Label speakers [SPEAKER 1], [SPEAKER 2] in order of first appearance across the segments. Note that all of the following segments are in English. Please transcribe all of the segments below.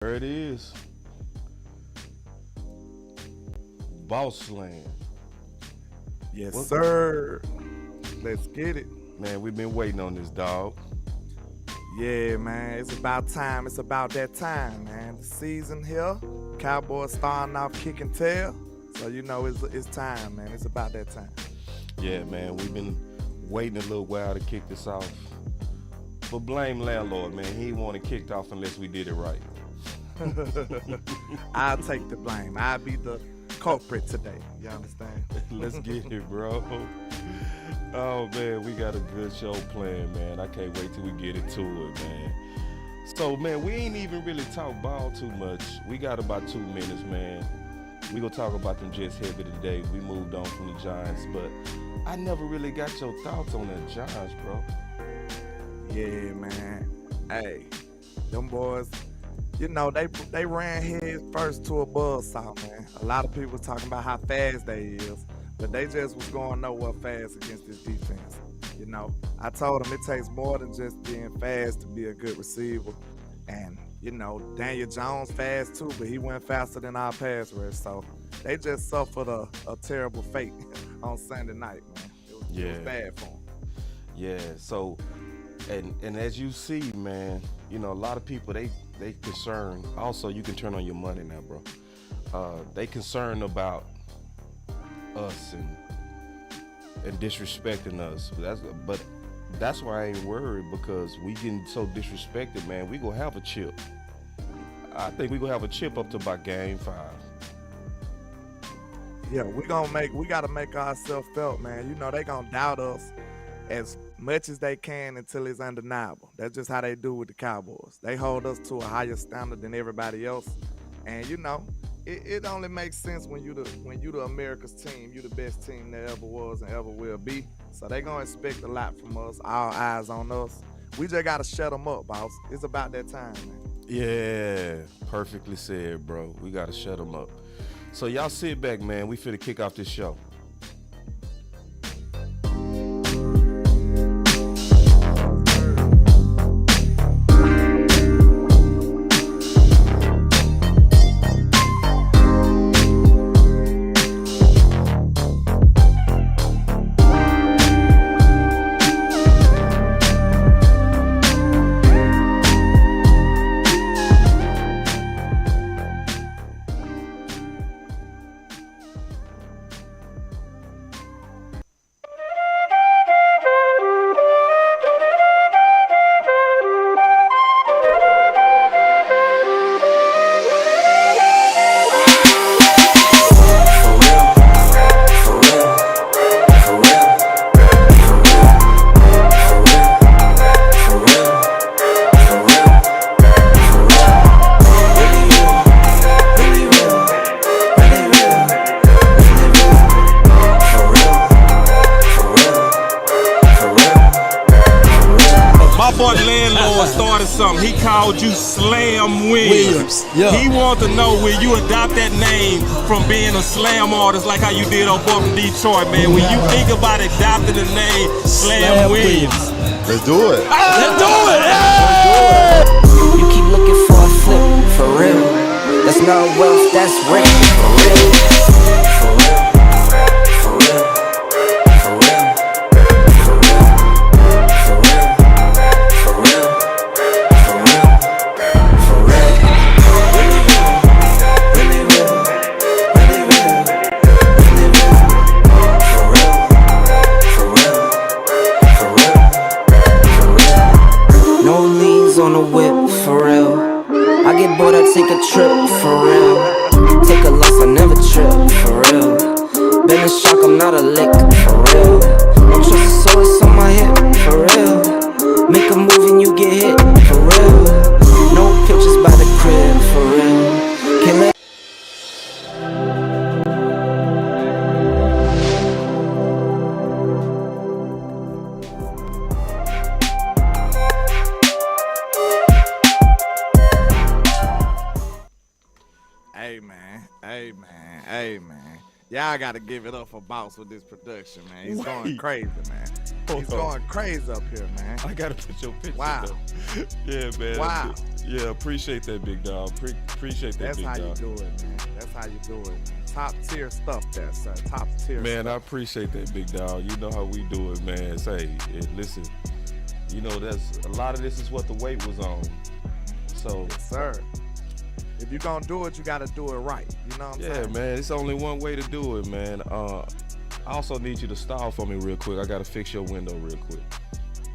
[SPEAKER 1] There it is. Boss Land.
[SPEAKER 2] Yes, sir. Let's get it.
[SPEAKER 1] Man, we've been waiting on this, dog.
[SPEAKER 2] Yeah, man. It's about time. It's about that time, man. The season here. Cowboys starting off kicking tail. So, you know, it's time, man. It's about that time.
[SPEAKER 1] Yeah, man. We've been waiting a little while to kick this off. But blame Landlord, man. He ain't want it kicked off unless we did it right.
[SPEAKER 2] I'll take the blame. I'll be the culprit today. You understand?
[SPEAKER 1] Let's get it, bro. Oh, man, we got a good show planned, man. I can't wait till we get into it, man. So, man, we ain't even really talk ball too much. We got about 2 minutes, man. We gonna talk about them Jets heavy today. We moved on from the Giants, but I never really got your thoughts on the Giants, bro.
[SPEAKER 2] Yeah, man. Hey, them boys, you know, they ran head first to a buzzsaw, man. A lot of people talking about how fast they is, but they just was going nowhere fast against this defense. You know, I told them it takes more than just being fast to be a good receiver. And, you know, Daniel Jones fast too, but he went faster than our pass rush. So they just suffered a terrible fate on Sunday night, man. It was bad for them.
[SPEAKER 1] Yeah, so, and as you see, man, you know, a lot of people, they concerned. Also, you can turn on your money now, bro. They concerned about us and disrespecting us. But that's why I ain't worried, because we getting so disrespected, man. We gonna have a chip. I think we gonna have a chip up to about game 5.
[SPEAKER 2] Yeah, we gotta make ourselves felt, man. You know, they gonna doubt us as much as they can until it's undeniable. That's just how they do with the Cowboys. They hold us to a higher standard than everybody else. And you know, it only makes sense when you the America's team. You the best team there ever was and ever will be. So they gonna expect a lot from us. All eyes on us. We just gotta shut them up, boss. It's about that time, man.
[SPEAKER 1] Yeah, perfectly said, bro. We gotta shut them up. So y'all sit back, man. We finna kick off this show. He called you Slam Williams. Yeah. He wanted to know, will you adopt that name from being a slam artist like how you did on Boy from Detroit, man? When you think about adopting the name Slam Williams.
[SPEAKER 3] Let's do it.
[SPEAKER 1] Let's do it.
[SPEAKER 3] Hey!
[SPEAKER 4] You keep looking for a flip, for real. That's not wealth, that's rent, for real. For real. For real. For real. For real. For real. For real. For real. For real. Really real. Really real. Really real. Really real. For real. For real. For real. For real. No leaves on the whip, for real. I get bored, I take a trip, for real. Take a loss, I never trip, for real. Been in shock, I'm not a lick, for real. Don't trust the soul, it's on my hip, for real. Make a move and you get hit, for real. No pictures by the crib, for real. Can't let
[SPEAKER 2] Hey, man. Y'all got to give it up for Boss with this production, man. He's going
[SPEAKER 1] Wait.
[SPEAKER 2] crazy, man.
[SPEAKER 1] Hold
[SPEAKER 2] He's
[SPEAKER 1] on.
[SPEAKER 2] going crazy up here, man.
[SPEAKER 1] I gotta put your picture
[SPEAKER 2] Wow.
[SPEAKER 1] up. Yeah, man.
[SPEAKER 2] Wow.
[SPEAKER 1] Yeah, appreciate that, big dog. Appreciate that,
[SPEAKER 2] That's
[SPEAKER 1] big
[SPEAKER 2] how you
[SPEAKER 1] dog.
[SPEAKER 2] do it, man. That's how you do it. Top tier stuff there, sir. Top tier
[SPEAKER 1] Man, I
[SPEAKER 2] stuff.
[SPEAKER 1] appreciate that, big dog. You know how we do it, man. Say, listen, you know, that's a lot of this is what the weight was on. So,
[SPEAKER 2] Yes, sir. If you're going to do it, you got to do it right. You know what I'm
[SPEAKER 1] yeah,
[SPEAKER 2] saying?
[SPEAKER 1] man, it's only one way to do it, man. I also need you to stall for me real quick. I gotta fix your window real quick.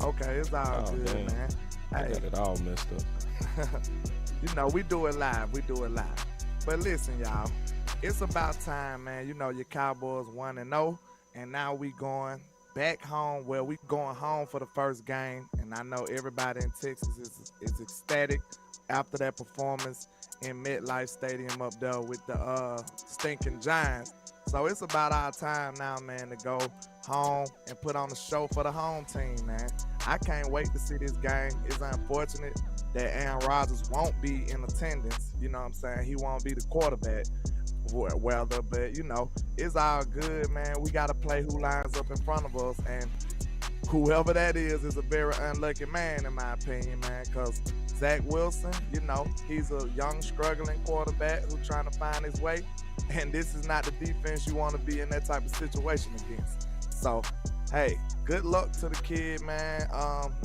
[SPEAKER 2] Okay, it's all
[SPEAKER 1] Oh,
[SPEAKER 2] good,
[SPEAKER 1] damn.
[SPEAKER 2] man.
[SPEAKER 1] I
[SPEAKER 2] Hey,
[SPEAKER 1] got it all messed up.
[SPEAKER 2] you know, we do it live. We do it live. But listen, y'all, it's about time, man. You know, your Cowboys 1-0, and now we going back home. Well, we going home for the first game, and I know everybody in Texas is ecstatic after that performance in MetLife Stadium up there with the stinking Giants. So it's about our time now, man, to go home and put on a show for the home team, man. I can't wait to see this game. It's unfortunate that Aaron Rodgers won't be in attendance. You know what I'm saying? He won't be the quarterback, whether, but, you know, it's all good, man. We got to play who lines up in front of us, and whoever that is a very unlucky man, in my opinion, man, because Zach Wilson, you know, he's a young, struggling quarterback who's trying to find his way, and this is not the defense you want to be in that type of situation against. So, hey, good luck to the kid, man.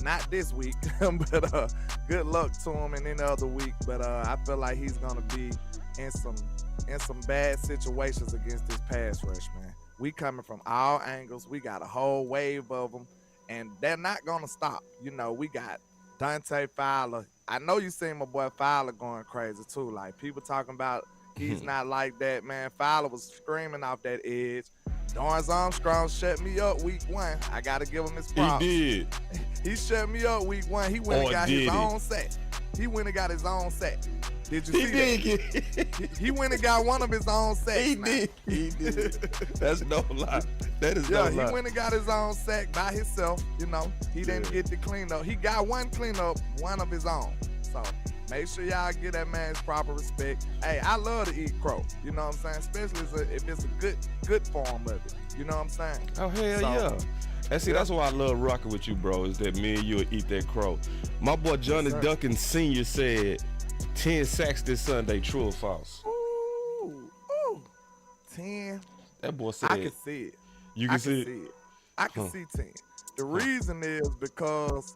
[SPEAKER 2] Not this week, but good luck to him in any other week. But I feel like he's gonna be in some bad situations against this pass rush, man. We coming from all angles. We got a whole wave of them, and they're not gonna stop. You know, we got Dante Fowler. I know you seen my boy Fowler going crazy too. Like, people talking about he's not like that, man. Fowler was screaming off that edge. Dorrance Armstrong shut me up week 1. I gotta give him his props.
[SPEAKER 1] He did.
[SPEAKER 2] He shut me up week 1. He went and got his own sack. He went and got his own sack. Did you see that? He went and got one of his own sacks.
[SPEAKER 1] He
[SPEAKER 2] man.
[SPEAKER 1] did. He did. That's no lie. That is no
[SPEAKER 2] Yeah,
[SPEAKER 1] lie.
[SPEAKER 2] he went and got his own sack by himself. You know, he didn't get the cleanup. He got one cleanup, one of his own. So make sure y'all give that man his proper respect. Hey, I love to eat crow. You know what I'm saying? Especially if it's a good form of it. You know what I'm saying?
[SPEAKER 1] Oh, hell
[SPEAKER 2] So,
[SPEAKER 1] yeah. And see, that's why I love rocking with you, bro, is that me and you will eat that crow. My boy Johnny
[SPEAKER 2] sir.
[SPEAKER 1] Duncan Sr. said 10 sacks this Sunday, true or false?
[SPEAKER 2] Ooh, 10.
[SPEAKER 1] That boy said
[SPEAKER 2] I can see it.
[SPEAKER 1] You
[SPEAKER 2] I
[SPEAKER 1] can see it?
[SPEAKER 2] it. I can see 10. The reason is because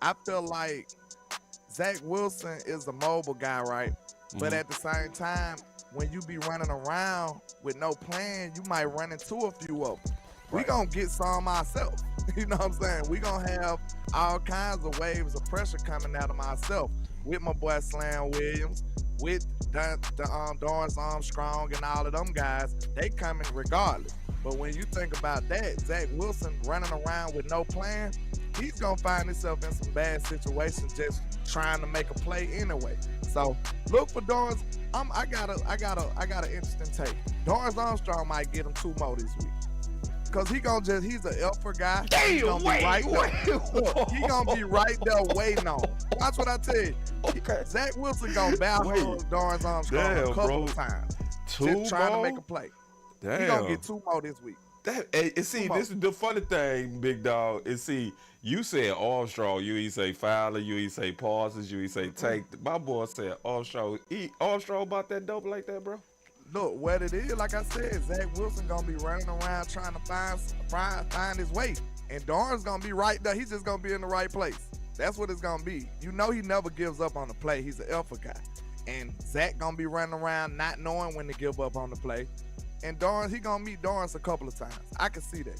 [SPEAKER 2] I feel like Zach Wilson is a mobile guy, right? But at the same time, when you be running around with no plan, you might run into a few of them. We gonna get some ourselves. You know what I'm saying? We gonna have all kinds of waves of pressure coming out of myself with my boy Slam Williams, with Dorrance Armstrong and all of them guys. They coming regardless. But when you think about that, Zach Wilson running around with no plan, he's gonna find himself in some bad situations just trying to make a play anyway. So look for Dorrance. I got an interesting take. Dorrance Armstrong might get him 2 more this week. Cause he's an alpha guy. He's gonna be right there. Look, he gonna be right there waiting on him. Watch what I tell you.
[SPEAKER 1] Okay.
[SPEAKER 2] Zach Wilson gonna battle Dorrance Armstrong
[SPEAKER 1] Damn,
[SPEAKER 2] a couple
[SPEAKER 1] bro.
[SPEAKER 2] of times.
[SPEAKER 1] 2
[SPEAKER 2] Just trying
[SPEAKER 1] more?
[SPEAKER 2] to make a play.
[SPEAKER 1] Damn.
[SPEAKER 2] He gonna get 2 more this week.
[SPEAKER 1] And see, this is the funny thing, big dog. And see, you said Armstrong, you ain't say Fowler, you ain't say Parsons, you ain't say Tank. My boy said Armstrong. Armstrong about that dope like that, bro?
[SPEAKER 2] Look, what it is, like I said, Zach Wilson gonna be running around trying to find his way. And Dorrance gonna be right there. He's just gonna be in the right place. That's what it's gonna be. You know he never gives up on the play. He's an alpha guy. And Zach gonna be running around not knowing when to give up on the play. And Dorrance, he gonna meet Dorrance a couple of times. I can see that.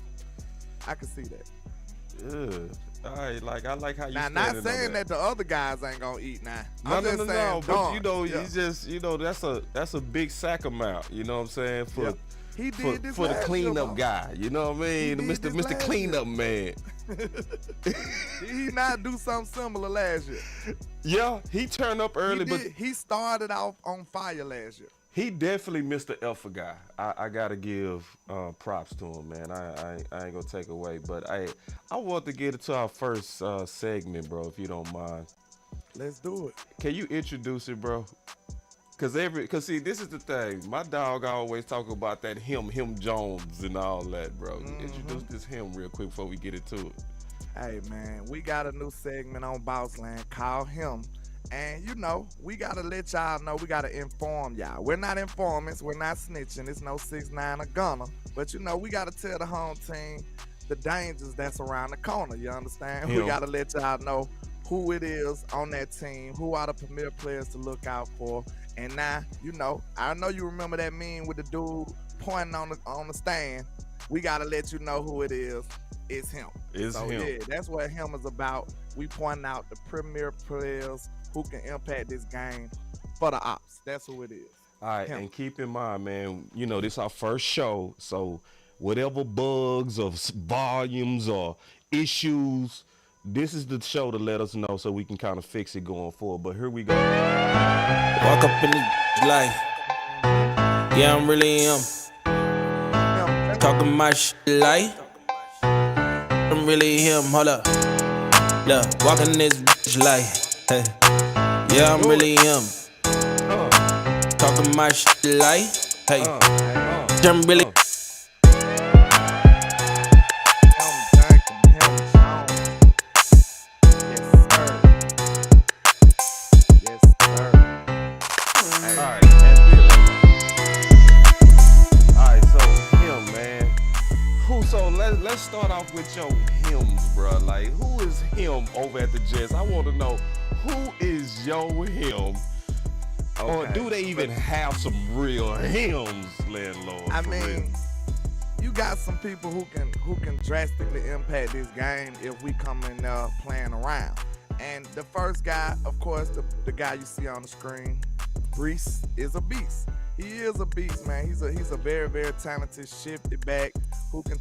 [SPEAKER 1] Yeah. All right, I like how you
[SPEAKER 2] Now,
[SPEAKER 1] standing
[SPEAKER 2] not
[SPEAKER 1] on
[SPEAKER 2] saying that the other guys ain't gonna eat now. I'm just saying
[SPEAKER 1] but
[SPEAKER 2] Dorrance.
[SPEAKER 1] you know,
[SPEAKER 2] Yeah.
[SPEAKER 1] he's just, you know, that's a big sack amount, you know what I'm saying? For
[SPEAKER 2] Yeah. He did this
[SPEAKER 1] for the
[SPEAKER 2] last
[SPEAKER 1] cleanup
[SPEAKER 2] year, though.
[SPEAKER 1] guy, you know what I mean?
[SPEAKER 2] He did this
[SPEAKER 1] Mr.
[SPEAKER 2] last
[SPEAKER 1] Cleanup man.
[SPEAKER 2] Did he not do something similar last year?
[SPEAKER 1] Yeah, he turned up early, but
[SPEAKER 2] He started off on fire last year.
[SPEAKER 1] he definitely Mr. Alpha guy. I gotta give props to him, man. I ain't gonna take away, but I want to get into our first segment, bro, if you don't mind.
[SPEAKER 2] Let's do it.
[SPEAKER 1] Can you introduce it, bro? Cause see, this is the thing. My dog always talk about that him Jones and all that, bro. Introduce this him real quick before we get into it.
[SPEAKER 2] Hey man, we got a new segment on Bossland called Him. And you know, we gotta let y'all know, we gotta inform y'all. We're not informants, we're not snitching, it's no 6ix9ine or Gunner. But you know, we gotta tell the home team the dangers that's around the corner, you understand?
[SPEAKER 1] Him.
[SPEAKER 2] We gotta let y'all know who it is on that team, who are the premier players to look out for. And now, you know, I know you remember that meme with the dude pointing on the stand. We gotta let you know who it is. It's him.
[SPEAKER 1] It's
[SPEAKER 2] so,
[SPEAKER 1] him.
[SPEAKER 2] Yeah, that's what him is about. We point out the premier players who can impact this game for the ops. That's who it is.
[SPEAKER 1] All right,
[SPEAKER 2] Him.
[SPEAKER 1] and keep in mind, man, you know, this our first show, so whatever bugs or volumes or issues, this is the show to let us know so we can kind of fix it going forward. But here we go.
[SPEAKER 5] Walk up in the life. Yeah, I'm really him. Talking my shit like I'm really him. Hold up. Look, walking this bitch like hey. Yeah, I'm really him. Talking my shit like hey. I'm really
[SPEAKER 1] Let's start off with your hymns, bro. Like, who is him over at the Jets? I want to know, who is your him? Okay. Or do they even have some real hymns, landlord?
[SPEAKER 2] I mean, you got some people who can drastically impact this game if we come in there playing around. And the first guy, of course, the guy you see on the screen, Brees, is a beast. He is a beast, man. He's a very, very talented shifty back who can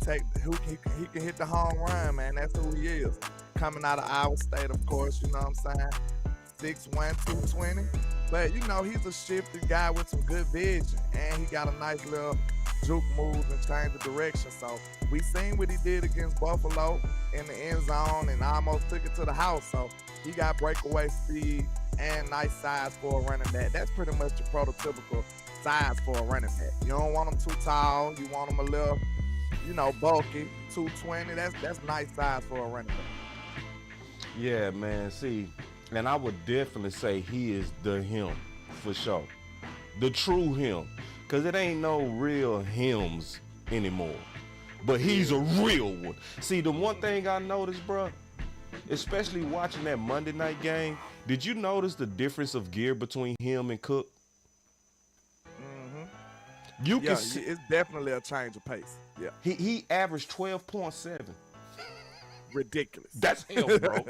[SPEAKER 2] hit the home run, man. That's who he is. Coming out of Iowa State, of course, you know what I'm saying? 6'1", 220. But, you know, he's a shifty guy with some good vision. And he got a nice little juke move and change of direction. So we seen what he did against Buffalo in the end zone and almost took it to the house. So he got breakaway speed and nice size for a running back. That's pretty much your prototypical size for a running back. You don't want him too tall. You want him a little, you know, bulky. 220. That's nice size for a running back.
[SPEAKER 1] Yeah, man. See, and I would definitely say he is the him for sure. The true him. Because it ain't no real hymns anymore. But he's a real one. See, the one thing I noticed, bro, especially watching that Monday night game, did you notice the difference of gear between him and Cook? You can see
[SPEAKER 2] it's definitely a change of pace. Yeah.
[SPEAKER 1] He averaged 12.7.
[SPEAKER 2] Ridiculous.
[SPEAKER 1] That's him, bro.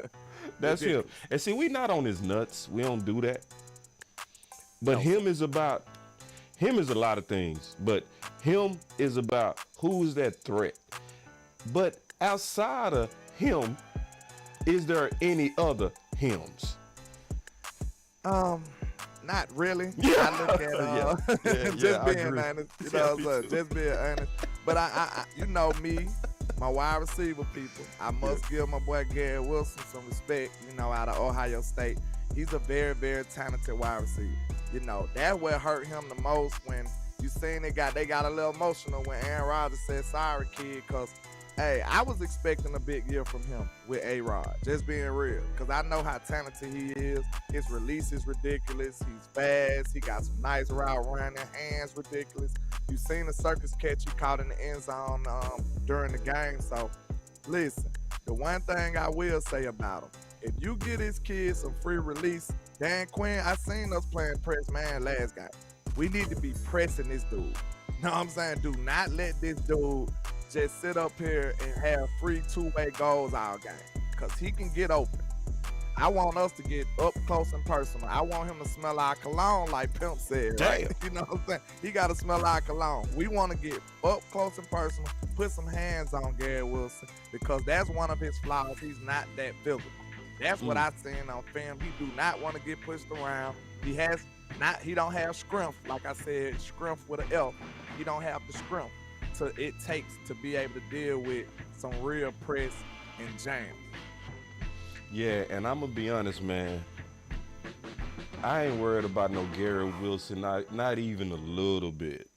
[SPEAKER 1] That's him. And see, we not on his nuts. We don't do that. But him is a lot of things. But him is about who is that threat. But outside of him, is there any other hymns?
[SPEAKER 2] Not really. Yeah. I look at just being honest. You know what I'm saying? Just being honest. But I you know me, my wide receiver people. I must give my boy Gary Wilson some respect. You know, out of Ohio State, he's a very, very talented wide receiver. You know, that what hurt him the most when you seen they got a little emotional when Aaron Rodgers said, "Sorry, kid," because. Hey, I was expecting a big year from him with A-Rod, just being real, because I know how talented he is. His release is ridiculous. He's fast. He got some nice route running, hands ridiculous. You seen the circus catch he caught in the end zone during the game. So, listen, the one thing I will say about him, if you get his kid some free release, Dan Quinn, I seen us playing press man last game. We need to be pressing this dude. You know what I'm saying? Do not let this dude just sit up here and have free two-way goals all game, because he can get open. I want us to get up close and personal. I want him to smell our cologne, like Pimp said, right? You know what I'm saying? He got to smell our cologne. We want to get up close and personal, put some hands on Gary Wilson, because that's one of his flaws. He's not that physical. That's what I've seen on film. He do not want to get pushed around. He don't have scrimp, like I said, scrimp with an L. He don't have the scrimp it takes to be able to deal with some real press and jams.
[SPEAKER 1] Yeah, and I'm gonna be honest, man. I ain't worried about no Garrett Wilson, not even a little bit.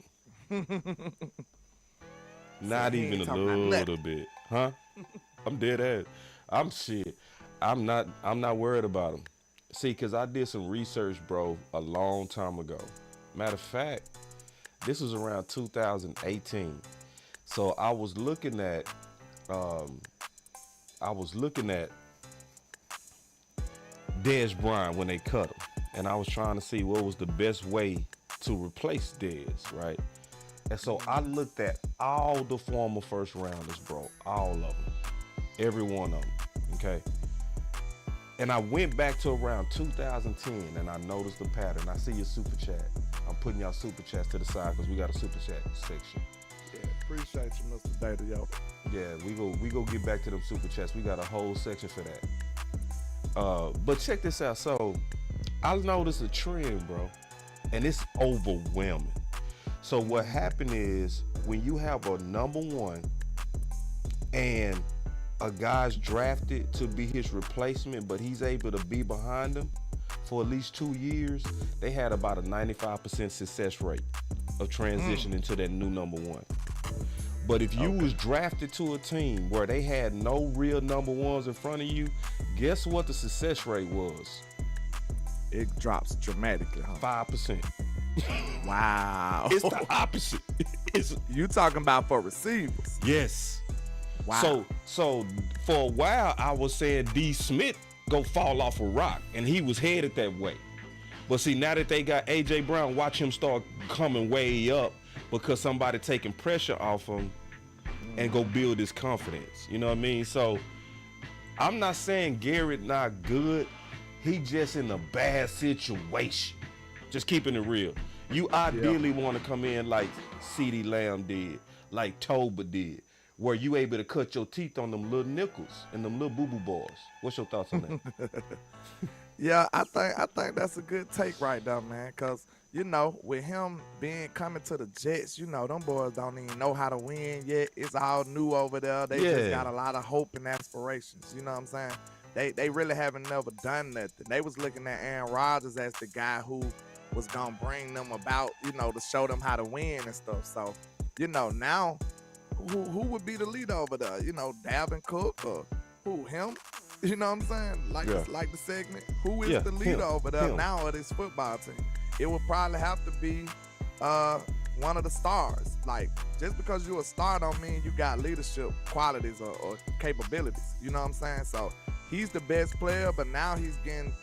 [SPEAKER 1] Not
[SPEAKER 2] he
[SPEAKER 1] even
[SPEAKER 2] ain't
[SPEAKER 1] a
[SPEAKER 2] talking about
[SPEAKER 1] little bit. Huh? I'm dead ass. I'm shit. I'm not worried about him. See, cause I did some research, bro, a long time ago. Matter of fact, this was around 2018. So I was looking at Dez Bryant when they cut him. And I was trying to see what was the best way to replace Dez, right? And so I looked at all the former first rounders, bro, all of them, every one of them, okay? And I went back to around 2010 and I noticed the pattern. I see your super chat. I'm putting y'all super chats to the side because we got a super chat section.
[SPEAKER 2] Yeah, appreciate you, Mr. Data, yo.
[SPEAKER 1] Yeah, we go get back to them super chats. We got a whole section for that. But check this out. So I noticed a trend, bro, and it's overwhelming. So what happened is when you have a number one and a guy's drafted to be his replacement, but he's able to be behind him for at least 2 years, they had about a 95% success rate of transitioning to that new number one. But if you was drafted to a team where they had no real number ones in front of you, guess what the success rate was?
[SPEAKER 2] It drops dramatically, huh?
[SPEAKER 1] 5%.
[SPEAKER 2] Wow.
[SPEAKER 1] It's the opposite.
[SPEAKER 2] You talking about for receivers?
[SPEAKER 1] Yes.
[SPEAKER 2] Wow.
[SPEAKER 1] So for a while I was saying D. Smith go fall off a rock, and he was headed that way. But see, now that they got A.J. Brown, watch him start coming way up because somebody taking pressure off him and go build his confidence. You know what I mean? So I'm not saying Garrett not good. He just in a bad situation. Just keeping it real. You ideally want to come in like CeeDee Lamb did, like Toba did, where you able to cut your teeth on them little nickels and them little boo-boo boys. What's your thoughts on that?
[SPEAKER 2] Yeah, I think that's a good take right there, man. Cause you know, with him coming to the Jets, you know, them boys don't even know how to win yet. It's all new over there. They just got a lot of hope and aspirations. You know what I'm saying? They really haven't never done nothing. They was looking at Aaron Rodgers as the guy who was gonna bring them about, you know, to show them how to win and stuff. So, you know, now who would be the leader over there? You know, Dalvin Cook or who? Him? You know what I'm saying? Like the segment. Who is the leader over there now of this football team? It would probably have to be one of the stars. Like, just because you're a star don't mean you got leadership qualities or capabilities. You know what I'm saying? So he's the best player, but now he's getting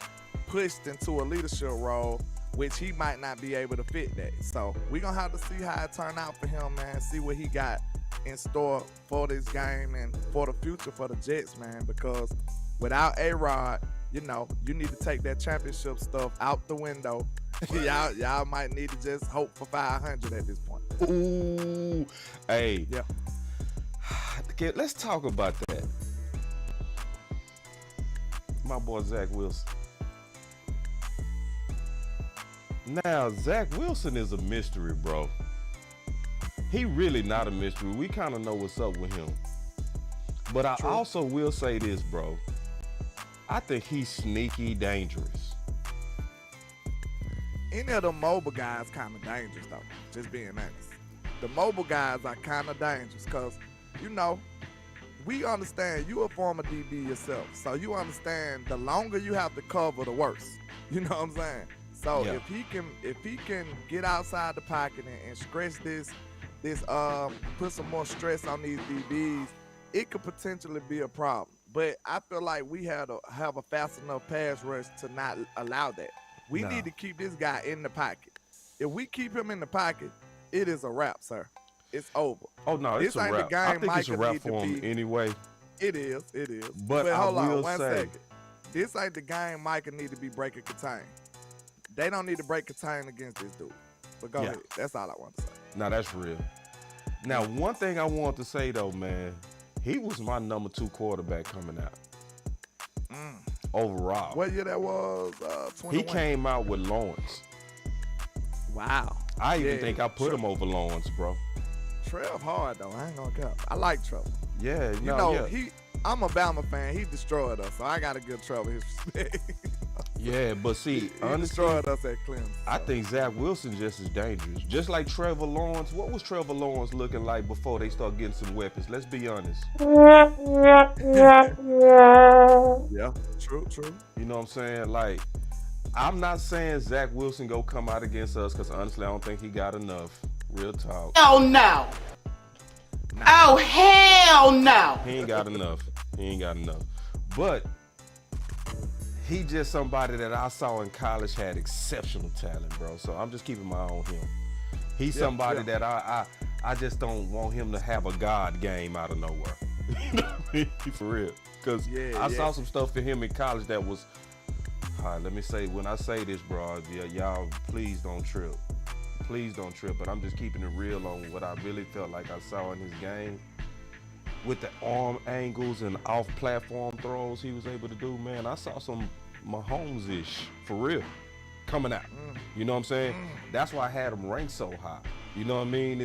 [SPEAKER 2] pushed into a leadership role, which he might not be able to fit that. So we're going to have to see how it turn out for him, man. See what he got in store for this game and for the future for the Jets, man. Because without A-Rod, you know, you need to take that championship stuff out the window. y'all might need to just hope for 500 at this point.
[SPEAKER 1] Ooh. Hey.
[SPEAKER 2] Yeah.
[SPEAKER 1] Okay, let's talk about that. My boy Zach Wilson. Now, Zach Wilson is a mystery, bro. He really not a mystery. We kind of know what's up with him. But I also will say this, bro. I think he's sneaky dangerous.
[SPEAKER 2] Any of the mobile guys kind of dangerous, though. Just being honest. The mobile guys are kind of dangerous because, you know, we understand you a former DB yourself. So you understand the longer you have to cover, the worse. You know what I'm saying? So if he can get outside the pocket and stretch this, put some more stress on these DBs, it could potentially be a problem. But I feel like we have a fast enough pass rush to not allow that. We need to keep this guy in the pocket. If we keep him in the pocket, it is a wrap, sir. It's over.
[SPEAKER 1] Oh no, it's a wrap. I think it's a wrap for him anyway.
[SPEAKER 2] It is.
[SPEAKER 1] But
[SPEAKER 2] hold
[SPEAKER 1] I will
[SPEAKER 2] on one
[SPEAKER 1] say,
[SPEAKER 2] second. This ain't the game Micah need to be breaking contain. They don't need to break contain against this dude. But go ahead. That's all I want to say.
[SPEAKER 1] Now that's real. Now, one thing I want to say though, man, he was my number 2 quarterback coming out. Overall.
[SPEAKER 2] What year that was? 21?
[SPEAKER 1] He came out with Lawrence.
[SPEAKER 2] Wow.
[SPEAKER 1] I even think I put him over Lawrence, bro.
[SPEAKER 2] Trev hard though. I ain't gonna cap. I like Trevor.
[SPEAKER 1] Yeah,
[SPEAKER 2] I'm a Bama fan. He destroyed us, so I gotta give Trevor his respect.
[SPEAKER 1] Yeah, but see,
[SPEAKER 2] He
[SPEAKER 1] honestly,
[SPEAKER 2] destroyed us at Clemson.
[SPEAKER 1] I think Zach Wilson just as dangerous. Just like Trevor Lawrence. What was Trevor Lawrence looking like before they start getting some weapons? Let's be honest.
[SPEAKER 2] Yeah, true.
[SPEAKER 1] You know what I'm saying? Like, I'm not saying Zach Wilson go come out against us because honestly, I don't think he got enough. Real talk.
[SPEAKER 6] Oh no. Oh hell no.
[SPEAKER 1] He ain't got enough. But he just somebody that I saw in college had exceptional talent, bro. So I'm just keeping my eye on him. He's somebody that I just don't want him to have a God game out of nowhere. You know what I mean? For real. Because I saw some stuff for him in college that was, let me say, when I say this, bro, y'all please don't trip. Please don't trip. But I'm just keeping it real on what I really felt like I saw in his game. With the arm angles and off-platform throws he was able to do, man, I saw some Mahomes-ish, for real, coming out. You know what I'm saying? That's why I had him ranked so high. You know what I mean?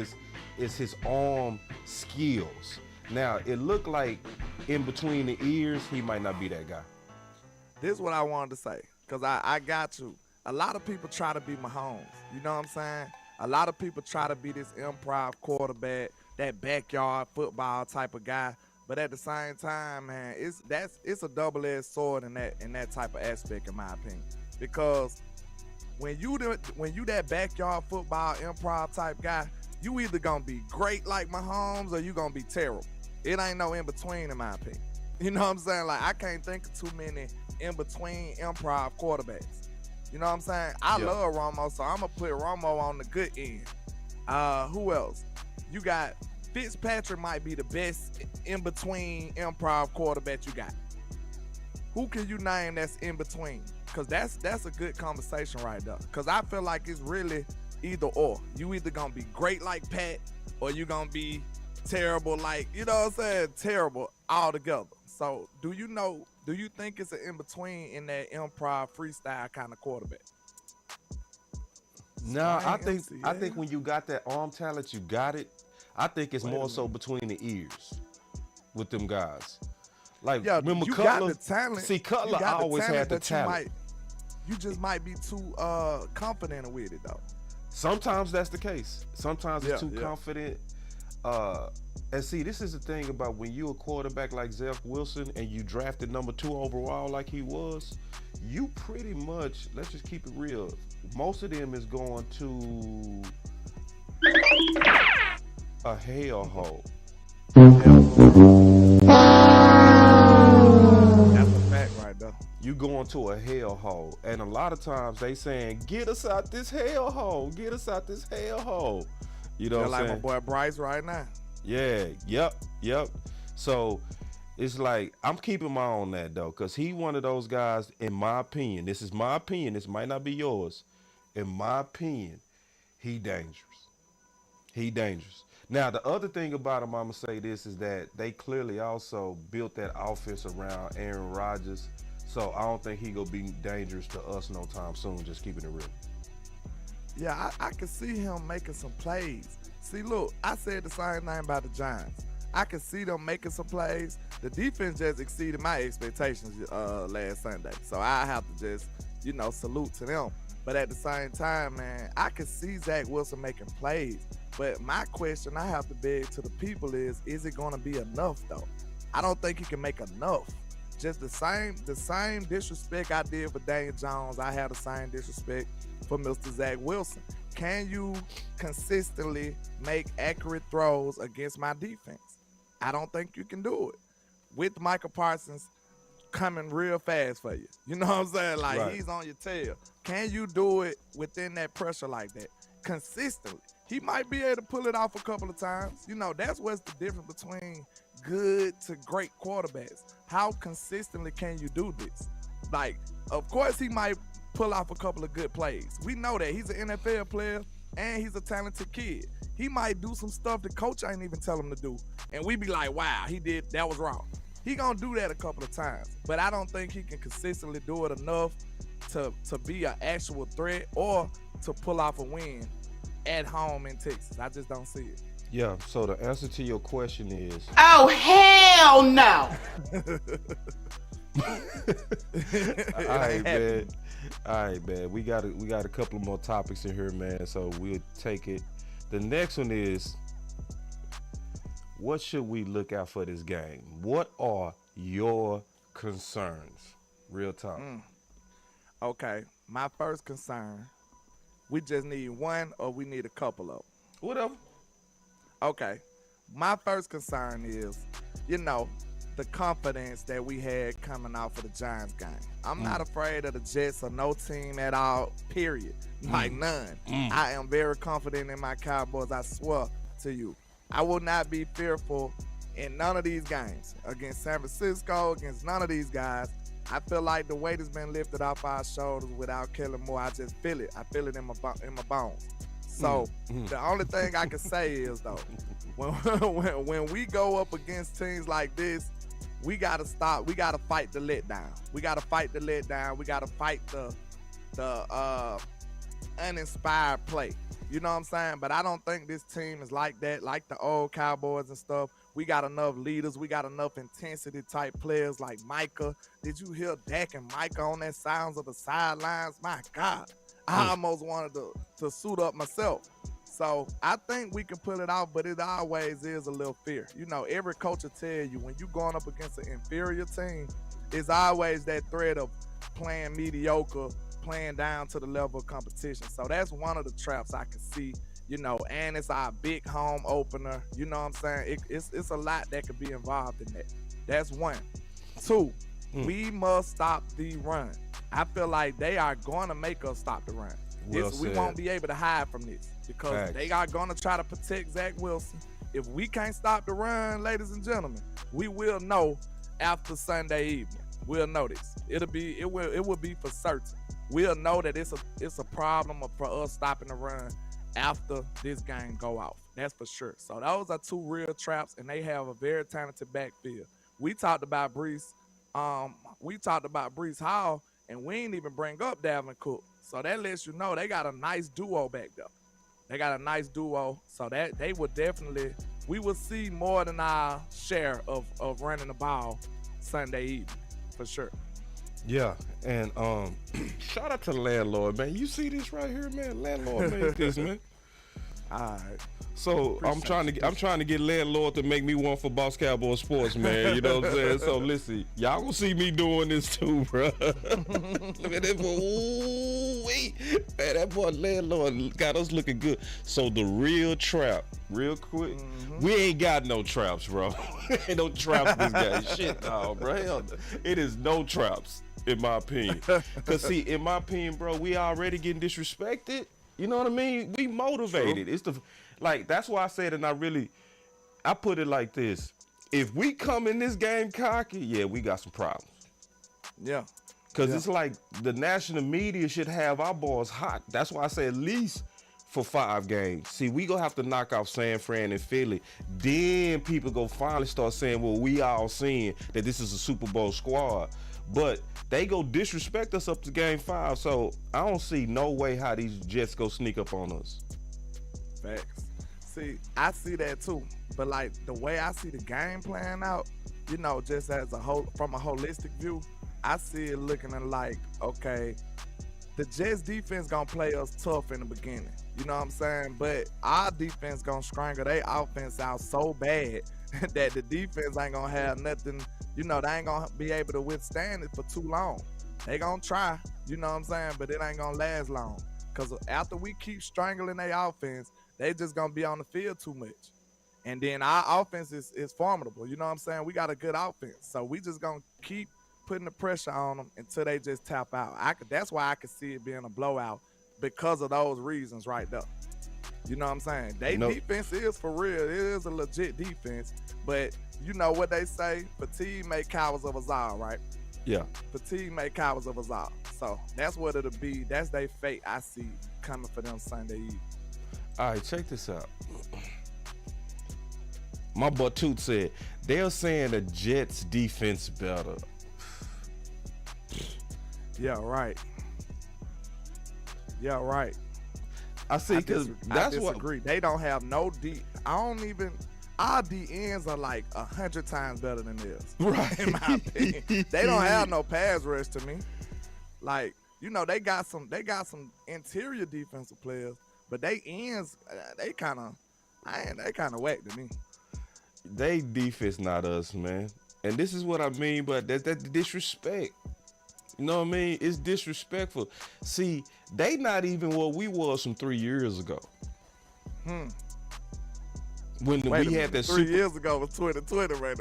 [SPEAKER 1] It's his arm skills. Now, it looked like in between the ears, he might not be that guy.
[SPEAKER 2] This is what I wanted to say, because I got you. A lot of people try to be Mahomes. You know what I'm saying? A lot of people try to be this improv quarterback, that backyard football type of guy. But at the same time, man, it's a double-edged sword in that type of aspect, in my opinion. Because when you that backyard football improv type guy, you either gonna be great like Mahomes or you gonna be terrible. It ain't no in between, in my opinion. You know what I'm saying? Like, I can't think of too many in between improv quarterbacks. You know what I'm saying? I love Romo, so I'm gonna put Romo on the good end. Who else? You got Fitzpatrick, might be the best in between improv quarterback you got. Who can you name that's in between? Because that's a good conversation right there. Because I feel like it's really either or. You either gonna be great like Pat, or you gonna be terrible like, you know what I'm saying, terrible altogether. So do you think it's an in between in that improv freestyle kind of quarterback?
[SPEAKER 1] No, I think when you got that arm talent, you got it. I think it's more so between the ears with them guys. Like, remember
[SPEAKER 2] you
[SPEAKER 1] Cutler?
[SPEAKER 2] Got the talent.
[SPEAKER 1] See, Cutler always had the talent.
[SPEAKER 2] You just might be too confident with it, though.
[SPEAKER 1] Sometimes that's the case. Sometimes it's too confident. And see, this is the thing about when you're a quarterback like Zach Wilson and you drafted number 2 overall like he was, you pretty much, let's just keep it real, most of them is going to a hellhole.
[SPEAKER 2] That's a fact right there.
[SPEAKER 1] You going to a hellhole. And a lot of times they saying, get us out this hellhole. Get us out this hellhole. You know what I'm
[SPEAKER 2] like
[SPEAKER 1] saying?
[SPEAKER 2] My boy Bryce right now.
[SPEAKER 1] Yeah, yep. So it's like, I'm keeping my eye on that though, because he one of those guys, in my opinion, this is my opinion, this might not be yours. In my opinion, he dangerous. He dangerous. Now, the other thing about him, I'm going to say this, is that they clearly also built that offense around Aaron Rodgers. So I don't think he going to be dangerous to us no time soon, just keeping it real.
[SPEAKER 2] Yeah, I can see him making some plays. See, look, I said the same thing about the Giants. I can see them making some plays. The defense just exceeded my expectations last Sunday. So I have to just, salute to them. But at the same time, man, I can see Zach Wilson making plays. But my question I have to beg to the people is it going to be enough, though? I don't think he can make enough. Just the same disrespect I did for Daniel Jones, I have the same disrespect for Mr. Zach Wilson. Can you consistently make accurate throws against my defense? I don't think you can do it. With Micah Parsons coming real fast for you. You know what I'm saying? Like, right. He's on your tail. Can you do it within that pressure like that? Consistently. He might be able to pull it off a couple of times. That's what's the difference between good to great quarterbacks. How consistently can you do this? Like, of course he might pull off a couple of good plays. We know that. He's an NFL player and he's a talented kid. He might do some stuff the coach ain't even tell him to do. And we be like, wow, that was wrong. He gonna do that a couple of times. But I don't think he can consistently do it enough to be an actual threat or to pull off a win at home in Texas. I just don't see it.
[SPEAKER 1] Yeah, so the answer to your question is...
[SPEAKER 6] Oh, hell no!
[SPEAKER 1] All right, man. All right, man. We got a couple more topics in here, man. So we'll take it. The next one is, what should we look out for this game? What are your concerns? Real talk.
[SPEAKER 2] Okay, my first concern, we just need one or we need a couple of them.
[SPEAKER 1] Whatever.
[SPEAKER 2] Okay, my first concern is, the confidence that we had coming out for the Giants game. I'm not afraid of the Jets or no team at all, period. Like none. I am very confident in my Cowboys, I swear to you. I will not be fearful in none of these games. Against San Francisco, against none of these guys. I feel like the weight has been lifted off our shoulders without Kellen Moore. I just feel it. I feel it in my bones. So the only thing I can say is, though, when we go up against teams like this, we got to stop. We got to fight the letdown. We got to fight the letdown. We got to fight the uninspired play. You know what I'm saying? But I don't think this team is like that, like the old Cowboys and stuff. We got enough leaders. We got enough intensity type players like Micah. Did you hear Dak and Micah on that sounds of the sidelines? My God, I almost wanted to suit up myself. So I think we can pull it off, but it always is a little fear. Every coach will tell you when you're going up against an inferior team, it's always that threat of playing mediocre, playing down to the level of competition. So that's one of the traps I can see, and it's our big home opener. You know what I'm saying? It's a lot that could be involved in that. That's one. Two, we must stop the run. I feel like they are going to make us stop the run. We won't be able to hide from this because they are going to try to protect Zach Wilson. If we can't stop the run, ladies and gentlemen, we will know after Sunday evening. We'll know this. It will be for certain. We'll know that it's a problem for us stopping the run after this game go off. That's for sure. So those are two real traps, and they have a very talented backfield. We talked about Breece. We talked about Breece Hall, and we ain't even bring up Dalvin Cook. So that lets you know they got a nice duo back there. They got a nice duo, so that they would definitely, we will see more than our share of running the ball Sunday evening, for sure.
[SPEAKER 1] Yeah, and shout out to the Landlord, man. You see this right here, man? Landlord made this, man.
[SPEAKER 2] All right.
[SPEAKER 1] So I'm trying to get Landlord to make me one for Boss Cowboy Sports, man. You know what I'm saying? So listen, y'all gonna see me doing this too, bro. Look at that boy. Ooh, wait. Man, that boy Landlord got us looking good. So the real trap, real quick, we ain't got no traps, bro. Ain't no traps in this guy. Shit, dog, bro. Hell, it is no traps, in my opinion. Cause see, in my opinion, bro, we already getting disrespected. You know what I mean? We motivated. True. It's that's why I said, and I put it like this. If we come in this game cocky, yeah, we got some problems.
[SPEAKER 2] Yeah.
[SPEAKER 1] Because it's like the national media should have our boys hot. That's why I say at least for 5 games. See, we gonna have to knock off San Fran and Philly. Then people go finally start saying, well, we all seeing that this is a Super Bowl squad. But they go disrespect us up to game 5. So I don't see no way how these Jets go sneak up on us.
[SPEAKER 2] Facts. See, I see that too. But like the way I see the game playing out, just as a whole, from a holistic view, I see it looking like, okay, the Jets defense gonna play us tough in the beginning. You know what I'm saying? But our defense gonna strangle their offense out so bad that the defense ain't gonna have nothing. They ain't gonna be able to withstand it for too long. They gonna try, you know what I'm saying? But it ain't gonna last long. Because after we keep strangling their offense, they just gonna be on the field too much. And then our offense is formidable. You know what I'm saying? We got a good offense. So we just gonna keep putting the pressure on them until they just tap out. That's why I could see it being a blowout, because of those reasons right there. You know what I'm saying? Defense is for real. It is a legit defense. But you know what they say? Fatigue make cowards of us all, right?
[SPEAKER 1] Yeah.
[SPEAKER 2] Fatigue make cowards of us all. So that's what it'll be. That's their fate I see coming for them Sunday evening.
[SPEAKER 1] All right, check this out. My boy Toot said, they're saying the Jets defense better.
[SPEAKER 2] Yeah, right. Yeah, right.
[SPEAKER 1] I see, because that's
[SPEAKER 2] I disagree. They don't have no deep. our DNs are like 100 times better than this.
[SPEAKER 1] Right.
[SPEAKER 2] In my opinion, they don't have no pass rush to me. Like, you know, they got some interior defensive players, but they ends they kind of whack to me.
[SPEAKER 1] They defense not us, man. And this is what I mean, but that disrespect. You know what I mean? It's disrespectful. See, they not even what we was from 3 years ago. When we had that
[SPEAKER 2] 3 years ago was 2020, right?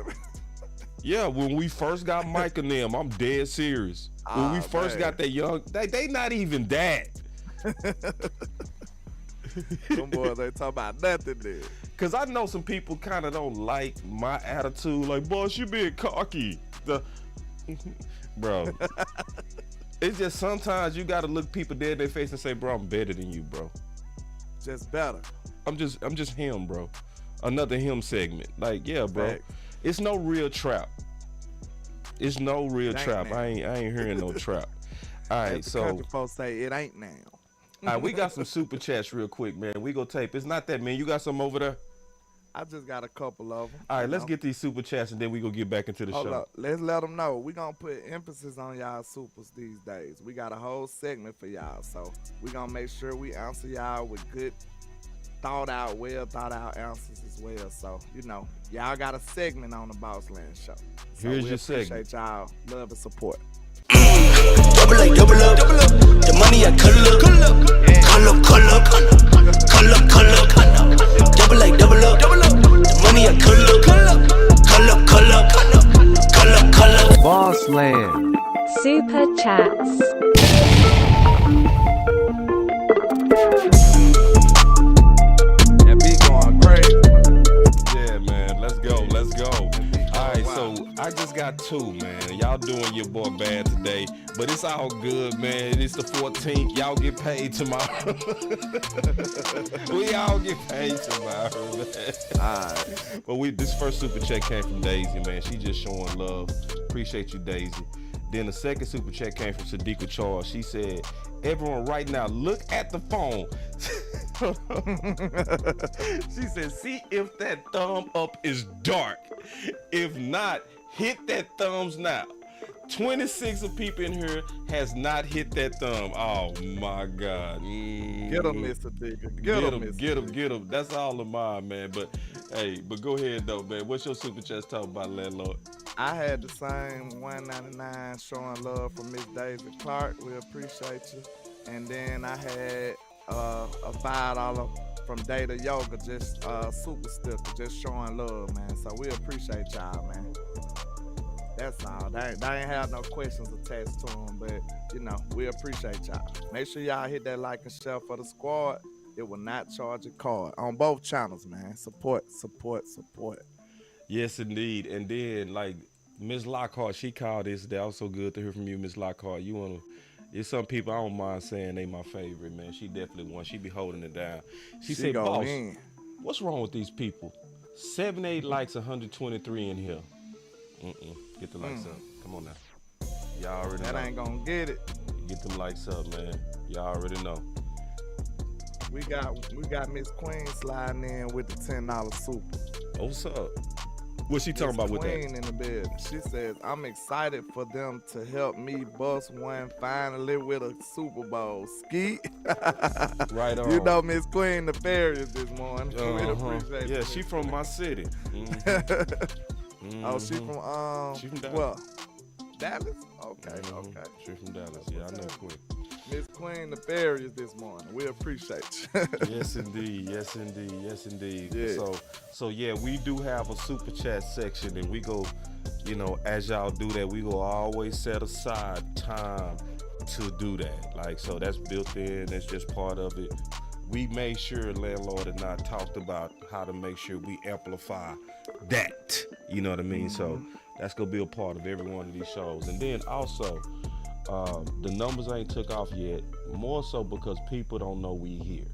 [SPEAKER 1] Yeah, when we first got Mike and them, I'm dead serious. When we first got that young, they not even that.
[SPEAKER 2] Them boys ain't talking about nothing there.
[SPEAKER 1] Cause I know some people kind of don't like my attitude. Like, boss, you being cocky. Bro, it's just sometimes you gotta look people dead in their face and say, bro, I'm better than you, bro.
[SPEAKER 2] Just better.
[SPEAKER 1] I'm just him, bro. Another him segment. Like, yeah, bro.
[SPEAKER 2] Fact.
[SPEAKER 1] It's no real trap. It's no real trap.
[SPEAKER 2] Now.
[SPEAKER 1] I ain't hearing no trap. All right,
[SPEAKER 2] As the
[SPEAKER 1] so
[SPEAKER 2] country folks say, it ain't now.
[SPEAKER 1] all right, we got some super chats real quick, man. We go tape. It's not that, man. You got some over there?
[SPEAKER 2] I just got a couple of them.
[SPEAKER 1] All right, let's get these super chats and then we go get back into the
[SPEAKER 2] Hold
[SPEAKER 1] show.
[SPEAKER 2] up. Let's let them know. We going to put emphasis on y'all supers these days. We got a whole segment for y'all. So we going to make sure we answer y'all with good, well thought out answers as well. So, you know, y'all got a segment on the Boss Land Show. So
[SPEAKER 1] Here's
[SPEAKER 2] we
[SPEAKER 1] your segment.
[SPEAKER 2] appreciate y'all love and support.
[SPEAKER 4] Double up, double up. The money I call up, call up. Double up, double up. The money I call up.
[SPEAKER 7] Boss Land.
[SPEAKER 8] Super Chats.
[SPEAKER 2] That beat going crazy.
[SPEAKER 1] Yeah, man. Let's go. All right, so I just got two, man. Y'all doing your boy bad today, but it's all good, man. It's the 14th. Y'all get paid tomorrow. We all get paid tomorrow, man. All right. But this first super chat came from Daisy, man. She just showing love. Appreciate you, Daisy. Then the second super chat came from Sadiqa Charles. She said, everyone right now, look at the phone. She said, see if that thumb up is dark. If not, hit that thumbs now. 26 of people in here has not hit that thumb. Oh my God.
[SPEAKER 2] Get him, Mr. Digger.
[SPEAKER 1] Get him. That's all of mine, man. But hey, go ahead though, man. What's your super chat talking about, Landlord?
[SPEAKER 2] I had the same $1.99 showing love from Miss Daisy Clark. We appreciate you. And then I had a $5 from Data Yoga, just super sticker, just showing love, man. So we appreciate y'all, man. That's all. They ain't have no questions attached to them, but you know, we appreciate y'all. Make sure y'all hit that like and share for the squad. It will not charge a card on both channels, man. Support.
[SPEAKER 1] Yes, indeed. And then, like, Miss Lockhart, she called this day. Also good to hear from you, Miss Lockhart. You want to, there's some people I don't mind saying they my favorite, man. She definitely won. She be holding it down. She said, boss, what's wrong with these people? 78 likes, 123 in here. Get the likes up. Come on now. Y'all already know.
[SPEAKER 2] That ain't gonna get it.
[SPEAKER 1] Get them likes up, man. Y'all already know.
[SPEAKER 2] We got Miss Queen sliding in with the $10 super.
[SPEAKER 1] Oh, what's up? What's she talking about with that?
[SPEAKER 2] Queen in the bed. She says, I'm excited for them to help me bust one finally with a Super Bowl. Skeet.
[SPEAKER 1] Right on.
[SPEAKER 2] You know Miss Queen nefarious this morning. We appreciate
[SPEAKER 1] yeah, she from my city.
[SPEAKER 2] Oh, she from
[SPEAKER 1] Dallas.
[SPEAKER 2] Well, Dallas? Okay.
[SPEAKER 1] She from Dallas. Yeah, I know Queen.
[SPEAKER 2] Miss Queen nefarious this morning. We appreciate you.
[SPEAKER 1] Yes, indeed.
[SPEAKER 2] Yeah.
[SPEAKER 1] So yeah, we do have a super chat section, and we go, you know, as y'all do that, we go always set aside time to do that. Like, so that's built in. That's just part of it. We made sure Landlord and I talked about how to make sure we amplify that. You know what I mean? So that's gonna be a part of every one of these shows. And then also, the numbers ain't took off yet, more so because people don't know we here.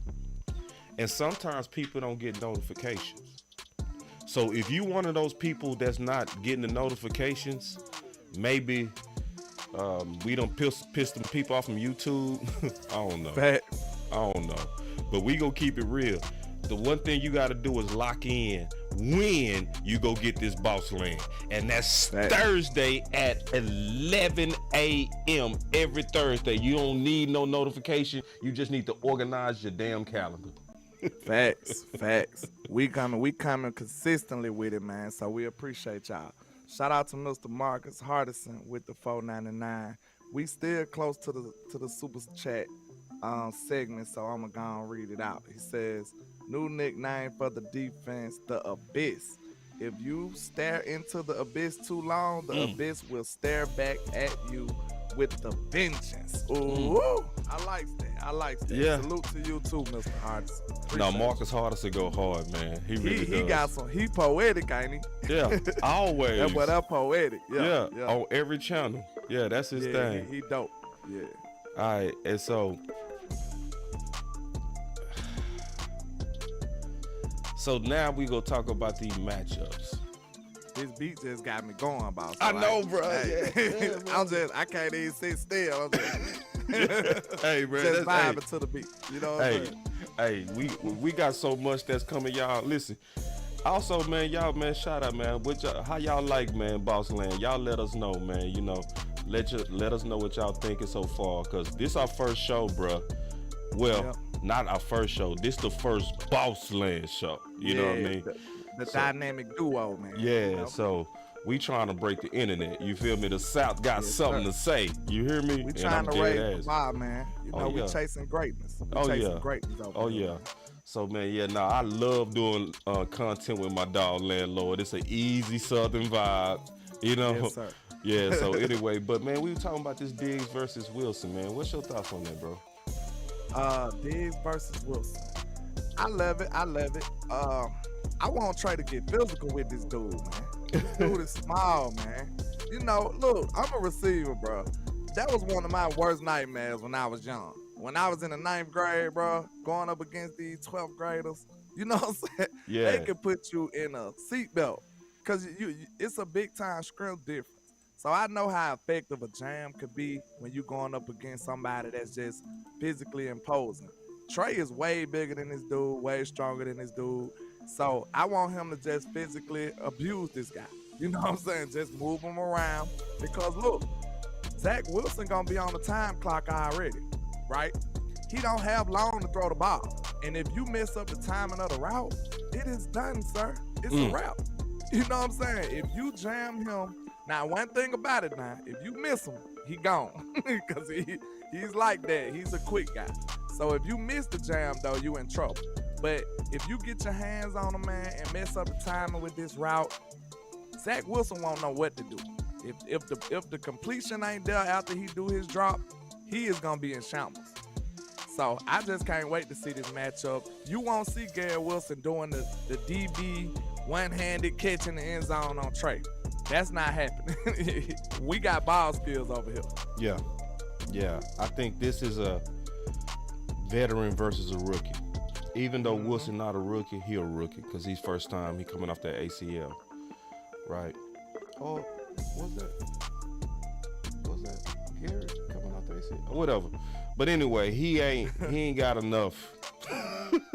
[SPEAKER 1] And sometimes people don't get notifications. So if you one of those people that's not getting the notifications, maybe we don't piss them people off from YouTube. I don't know. I don't know. But we gonna keep it real. The one thing you gotta do is lock in when you go get this boss land. And that's Thursday at 11 a.m. every Thursday. You don't need no notification. You just need to organize your damn calendar.
[SPEAKER 2] Facts. We coming consistently with it, man. So we appreciate y'all. Shout out to Mr. Marcus Hardison with the $4.99. We still close to the super chat segment, so I'm gonna go and read it out. He says, new nickname for the defense, the Abyss. If you stare into the abyss too long, the abyss will stare back at you with the vengeance. Ooh, I like that.
[SPEAKER 1] Yeah.
[SPEAKER 2] Salute to you too, Mr. Hardison.
[SPEAKER 1] No, Marcus Hardison go hard, man. He really does.
[SPEAKER 2] He poetic, ain't he?
[SPEAKER 1] Yeah, always.
[SPEAKER 2] That's what I'm poetic. Yeah,
[SPEAKER 1] on every channel. Yeah, that's his thing.
[SPEAKER 2] He dope. Yeah.
[SPEAKER 1] All right, and so now we gonna talk about these matchups.
[SPEAKER 2] This beat just got me going, boss.
[SPEAKER 1] I know, bro.
[SPEAKER 2] Hey. I can't even sit still.
[SPEAKER 1] Hey, bro.
[SPEAKER 2] Just vibing to the beat. You know what I'm saying?
[SPEAKER 1] Hey, we got so much that's coming, y'all. Listen. Also, man, y'all, man, shout out, man. How y'all like, man, Boss Land? Y'all let us know, man. You know, let us know what y'all thinking so far, cause this our first show, bro. Well, not our first show. This the first Boss Land show. You know what I mean?
[SPEAKER 2] The dynamic duo, man.
[SPEAKER 1] Yeah,
[SPEAKER 2] you know?
[SPEAKER 1] So we trying to break the internet. You feel me? The South got something to say. You hear me?
[SPEAKER 2] We trying to raise the bar, man. You know, we chasing greatness. Greatness over here.
[SPEAKER 1] So, man, I love doing content with my dog Landlord. It's an easy Southern vibe, you know?
[SPEAKER 2] Yes, sir.
[SPEAKER 1] Yeah, so anyway, but, man, we were talking about this Diggs versus Wilson, man. What's your thoughts on that, bro?
[SPEAKER 2] Diggs versus Wilson. I love it. I want Trey to get physical with this dude, man. This dude is small, man. You know, look, I'm a receiver, bro. That was one of my worst nightmares when I was young. When I was in the 9th grade, bro, going up against these 12th graders, you know what I'm saying?
[SPEAKER 1] Yeah.
[SPEAKER 2] They could put you in a seatbelt because it's a big time strength difference. So I know how effective a jam could be when you're going up against somebody that's just physically imposing. Trey is way bigger than this dude, way stronger than this dude. So I want him to just physically abuse this guy. You know what I'm saying? Just move him around. Because look, Zach Wilson gonna be on the time clock already, right? He don't have long to throw the ball. And if you mess up the timing of the route, it is done, sir. It's a wrap. You know what I'm saying? If you jam him, now one thing about it now, if you miss him, he gone. Because he's like that. He's a quick guy. So if you miss the jam, though, you in trouble. But if you get your hands on him, man, and mess up the timing with this route, Zach Wilson won't know what to do. If the completion ain't there after he do his drop, he is gonna be in shambles. So I just can't wait to see this matchup. You won't see Garrett Wilson doing the DB one-handed catch in the end zone on Trey. That's not happening. We got ball skills over here.
[SPEAKER 1] Yeah. I think this is a veteran versus a rookie. Even though Wilson not a rookie, he a rookie because he's first time he coming off that ACL, right? Oh, what's that Garrett coming off the ACL? Whatever. But anyway, he ain't got enough.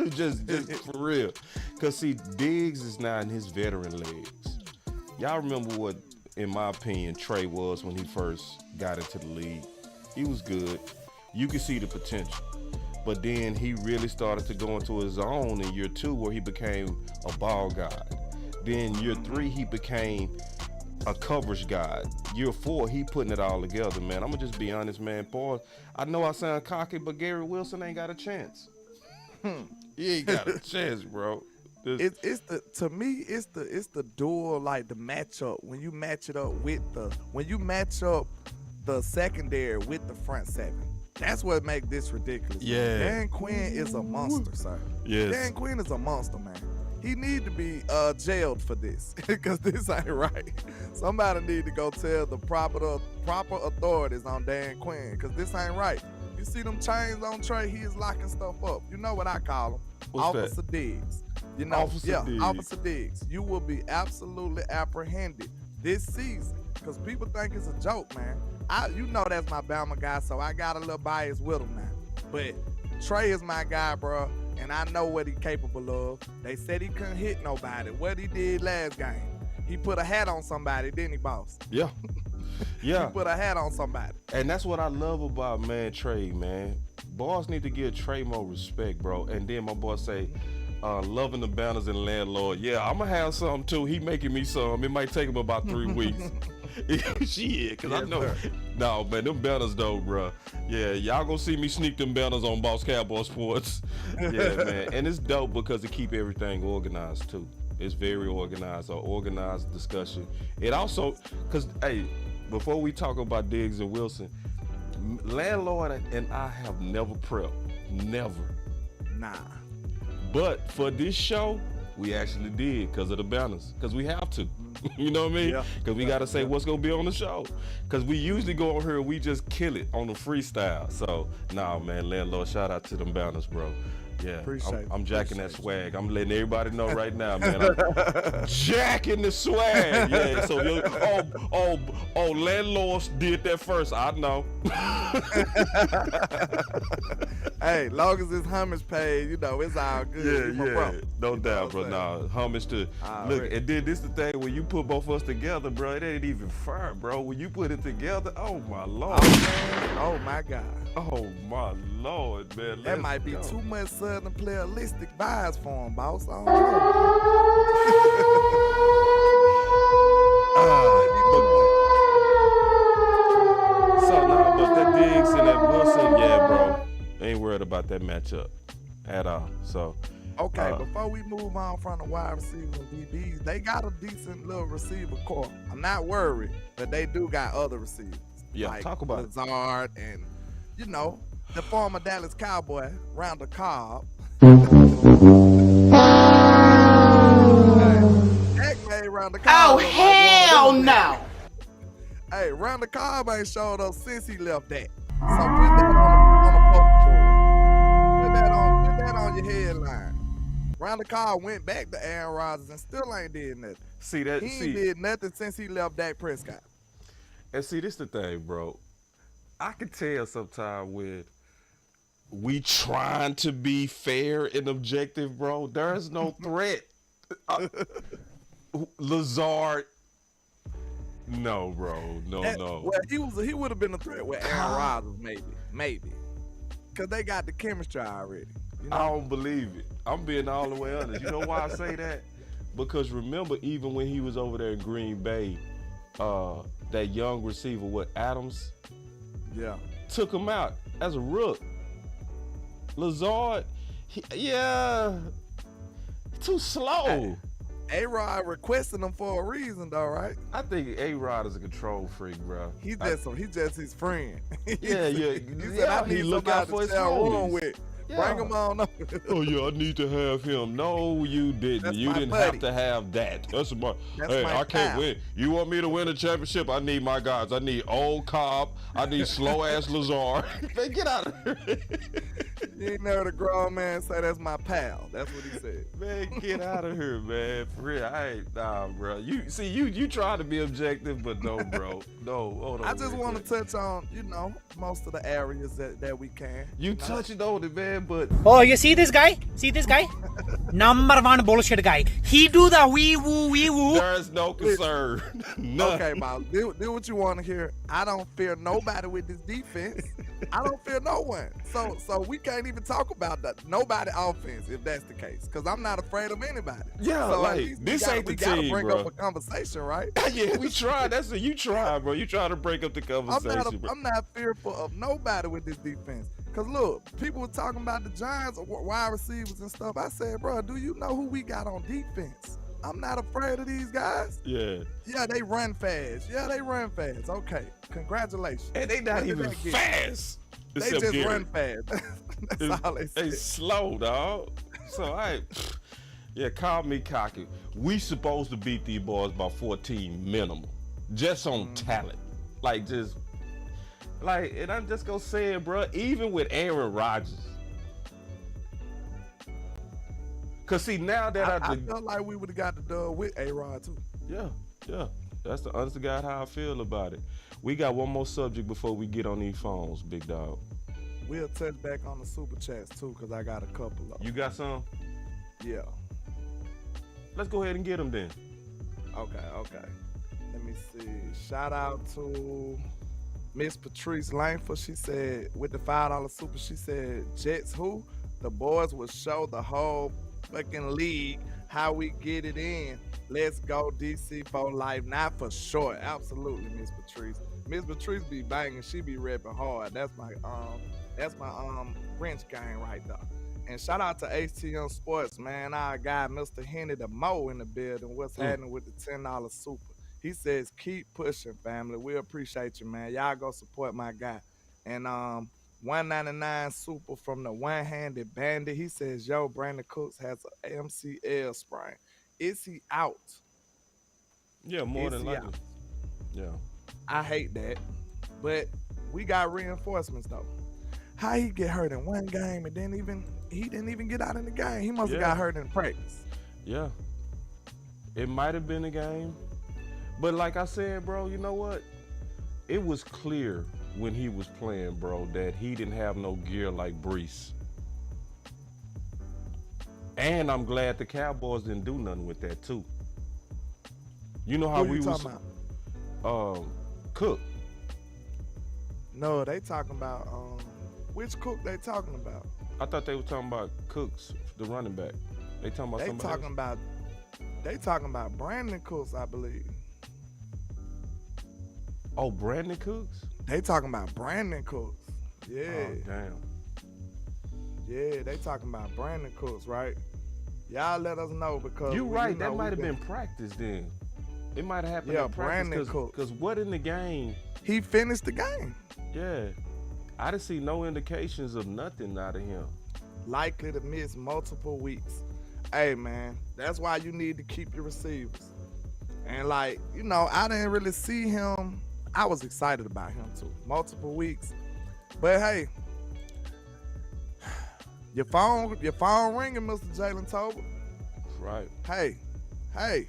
[SPEAKER 1] just for real. Cause see, Diggs is now in his veteran legs. Y'all remember what, in my opinion, Trey was when he first got into the league. He was good. You could see the potential. But then he really started to go into his own in year 2 where he became a ball guy. Then year 3, he became a coverage guy. Year 4, he putting it all together, man. I'm gonna just be honest, man. Boy, I know I sound cocky, but Garrett Wilson ain't got a chance. He ain't got a chance, bro.
[SPEAKER 2] It's the duel, like the matchup. When you match up the secondary with the front seven. That's what makes this ridiculous.
[SPEAKER 1] Yeah.
[SPEAKER 2] Dan Quinn is a monster, sir.
[SPEAKER 1] Yes.
[SPEAKER 2] Dan Quinn is a monster, man. He need to be jailed for this because this ain't right. Somebody need to go tell the proper authorities on Dan Quinn because this ain't right. You see them chains on Trey, he is locking stuff up. You know what I call him?
[SPEAKER 1] What's
[SPEAKER 2] Officer
[SPEAKER 1] that?
[SPEAKER 2] Diggs. You know,
[SPEAKER 1] Officer Diggs.
[SPEAKER 2] Officer Diggs. You will be absolutely apprehended this season because people think it's a joke, man. You know that's my Bama guy, so I got a little bias with him now. But Trey is my guy, bro. and I know what he's capable of. They said he couldn't hit nobody. What he did last game, he put a hat on somebody, didn't he, boss?
[SPEAKER 1] Yeah. Yeah.
[SPEAKER 2] He put a hat on somebody.
[SPEAKER 1] And that's what I love about, man, Trey, man. Boss need to give Trey more respect, bro. And then my boy say, loving the banners and landlord. Yeah, I'm going to have some, too. He making me some. It might take him about 3 weeks. Shit, because I know.
[SPEAKER 2] Sir.
[SPEAKER 1] No, man, them banners, though, bro. Yeah, y'all going to see me sneak them banners on Boss Cowboy Sports. Yeah, man. And it's dope because it keep everything organized, too. It's very organized, an organized discussion. It also, because, hey, before we talk about Diggs and Wilson, Landlord and I have never prepped. Never.
[SPEAKER 2] Nah.
[SPEAKER 1] But for this show, we actually did because of the banners. Because we have to. You know what I mean?
[SPEAKER 2] Yeah.
[SPEAKER 1] Because we got to say what's going to be on the show. Because we usually go on here and we just kill it on the freestyle. So, nah, man, Landlord, shout out to them banners, bro. Yeah, I'm jacking that swag. I'm letting everybody know right now, man. I'm jacking the swag. Yeah, so landlords did that first. I know.
[SPEAKER 2] Hey, long as it's homage paid, you know, it's all good.
[SPEAKER 1] Yeah. No doubt, bro. Nah, homage to look. And then this the thing when you put both of us together, bro. It ain't even fair, bro. When you put it together, oh my lord.
[SPEAKER 2] Oh my God.
[SPEAKER 1] Oh my lord, man.
[SPEAKER 2] That might be too much Southern playalistic vibes for him, boss. I don't know.
[SPEAKER 1] But that Diggs and that Wilson, yeah, bro. Ain't worried about that matchup at all. So
[SPEAKER 2] okay, before we move on from the wide receivers and DBs, they got a decent little receiver core. I'm not worried, but they do got other receivers.
[SPEAKER 1] Yeah,
[SPEAKER 2] like
[SPEAKER 1] talk about
[SPEAKER 2] Lazard and the former Dallas Cowboy, Randall Cobb.
[SPEAKER 6] Oh, hell no!
[SPEAKER 2] Hey, Randall Cobb ain't showed up since he left that. So put that on the poster board. Put that on your headline. Randall Cobb went back to Aaron Rodgers and still ain't did nothing. He ain't did nothing since he left Dak Prescott.
[SPEAKER 1] And see, this the thing, bro. I can tell sometimes when we trying to be fair and objective, bro. There's no threat. Lazard, no, bro, no.
[SPEAKER 2] Well, he would have been a threat with Aaron Rodgers, maybe, because they got the chemistry already. You know?
[SPEAKER 1] I don't believe it. I'm being all the way honest. You know why I say that? Because remember, even when he was over there in Green Bay, that young receiver with Adams, took him out as a rook. Lazard, too slow.
[SPEAKER 2] A-Rod requesting him for a reason, though, right?
[SPEAKER 1] I think A-Rod is a control freak, bro.
[SPEAKER 2] He's just his friend.
[SPEAKER 1] Yeah.
[SPEAKER 2] He said, I need
[SPEAKER 1] look out for his
[SPEAKER 2] room with.
[SPEAKER 1] Yeah.
[SPEAKER 2] Bring him on up.
[SPEAKER 1] Oh, yeah, I need to have him. No, you didn't. You didn't have to have that. That's my I can't win. You want me to win a championship? I need my guys. I need old Cobb. I need slow-ass Lazard. Man, get out of here.
[SPEAKER 2] You ain't never the grown man say that's my pal. That's what he said.
[SPEAKER 1] Man, get out of here, man. For real, bro. You try to be objective, but no, bro. No, hold on.
[SPEAKER 2] I just want to touch on, most of the areas that we can.
[SPEAKER 1] You touching on it, man, but...
[SPEAKER 7] Oh, you see this guy? Number one bullshit guy. He do the wee-woo.
[SPEAKER 1] There's no concern.
[SPEAKER 2] Okay, Bob. Do what you want to hear. I don't fear nobody with this defense. I don't fear no one. So we can't even talk about nobody offense if that's the case, because I'm not afraid of anybody.
[SPEAKER 1] Yeah,
[SPEAKER 2] so
[SPEAKER 1] like this ain't the team,
[SPEAKER 2] we gotta bring
[SPEAKER 1] bro.
[SPEAKER 2] up a conversation, right?
[SPEAKER 1] Yeah, we tried. That's what you try, bro. You try to break up the conversation.
[SPEAKER 2] I'm not fearful of nobody with this defense. Because look, people were talking about the Giants wide receivers and stuff. I said, bro, do you know who we got on defense? I'm not afraid of these guys.
[SPEAKER 1] Yeah.
[SPEAKER 2] Yeah, they run fast. Okay, congratulations.
[SPEAKER 1] And they not even fast.
[SPEAKER 2] They just run fast. That's all they say.
[SPEAKER 1] They slow, dog. So, call me cocky. We supposed to beat these boys by 14 minimum. Just on talent. And I'm just gonna say it, bro, even with Aaron Rodgers. Cause see, now that
[SPEAKER 2] I felt like we would have got the dub with A-Rod too.
[SPEAKER 1] Yeah. That's the honest to God how I feel about it. We got one more subject before we get on these phones, big dog.
[SPEAKER 2] we'll touch back on the super chats too, cause I got a couple of.
[SPEAKER 1] You got some?
[SPEAKER 2] Yeah.
[SPEAKER 1] Let's go ahead and get them then.
[SPEAKER 2] Okay. Let me see. Shout out to Miss Patrice Langford. She said, with the $5 super, she said, Jets who? The boys will show the whole fucking league how we get it in. Let's go DC for life. Not for short. Absolutely, Miss Patrice. Miss Patrice be banging. She be repping hard. That's my wrench gang right there. And shout out to HTM Sports, man. Our guy, Mr. Henny the Mo in the building. What's happening with the $10 super? He says, keep pushing, family. We appreciate you, man. Y'all go support my guy. And 199 super from the one-handed bandit. He says, yo, Brandon Cooks has an MCL sprain. Is he out?
[SPEAKER 1] Yeah, more than likely. Yeah.
[SPEAKER 2] I hate that. But we got reinforcements, though. How he get hurt in one game and he didn't even get out in the game. He must have got hurt in practice.
[SPEAKER 1] Yeah. It might have been a game. But like I said, bro, you know what? It was clear when he was playing, bro, that he didn't have no gear like Brees. And I'm glad the Cowboys didn't do nothing with that too. You know how
[SPEAKER 2] Who
[SPEAKER 1] we
[SPEAKER 2] you
[SPEAKER 1] was Cook.
[SPEAKER 2] No, they talking about which Cook they talking about?
[SPEAKER 1] I thought they were talking about Cooks, the running back. They talking about somebody else?
[SPEAKER 2] They talking about Brandon Cooks, I believe.
[SPEAKER 1] Oh, Brandon Cooks?
[SPEAKER 2] They talking about Brandon Cooks. Yeah.
[SPEAKER 1] Oh, damn.
[SPEAKER 2] Yeah, they talking about Brandon Cooks, right? Y'all let us know because
[SPEAKER 1] You're right. That might have been practice then. It might have happened in practice.
[SPEAKER 2] Brandon Cooks.
[SPEAKER 1] Because what in the game?
[SPEAKER 2] He finished the game.
[SPEAKER 1] Yeah. I didn't see no indications of nothing out of him.
[SPEAKER 2] Likely to miss multiple weeks. Hey, man, that's why you need to keep your receivers. And, I didn't really see him. I was excited about him, too. Multiple weeks. But, hey, your phone ringing, Mr. Jalen Tolbert.
[SPEAKER 1] Right.
[SPEAKER 2] Hey,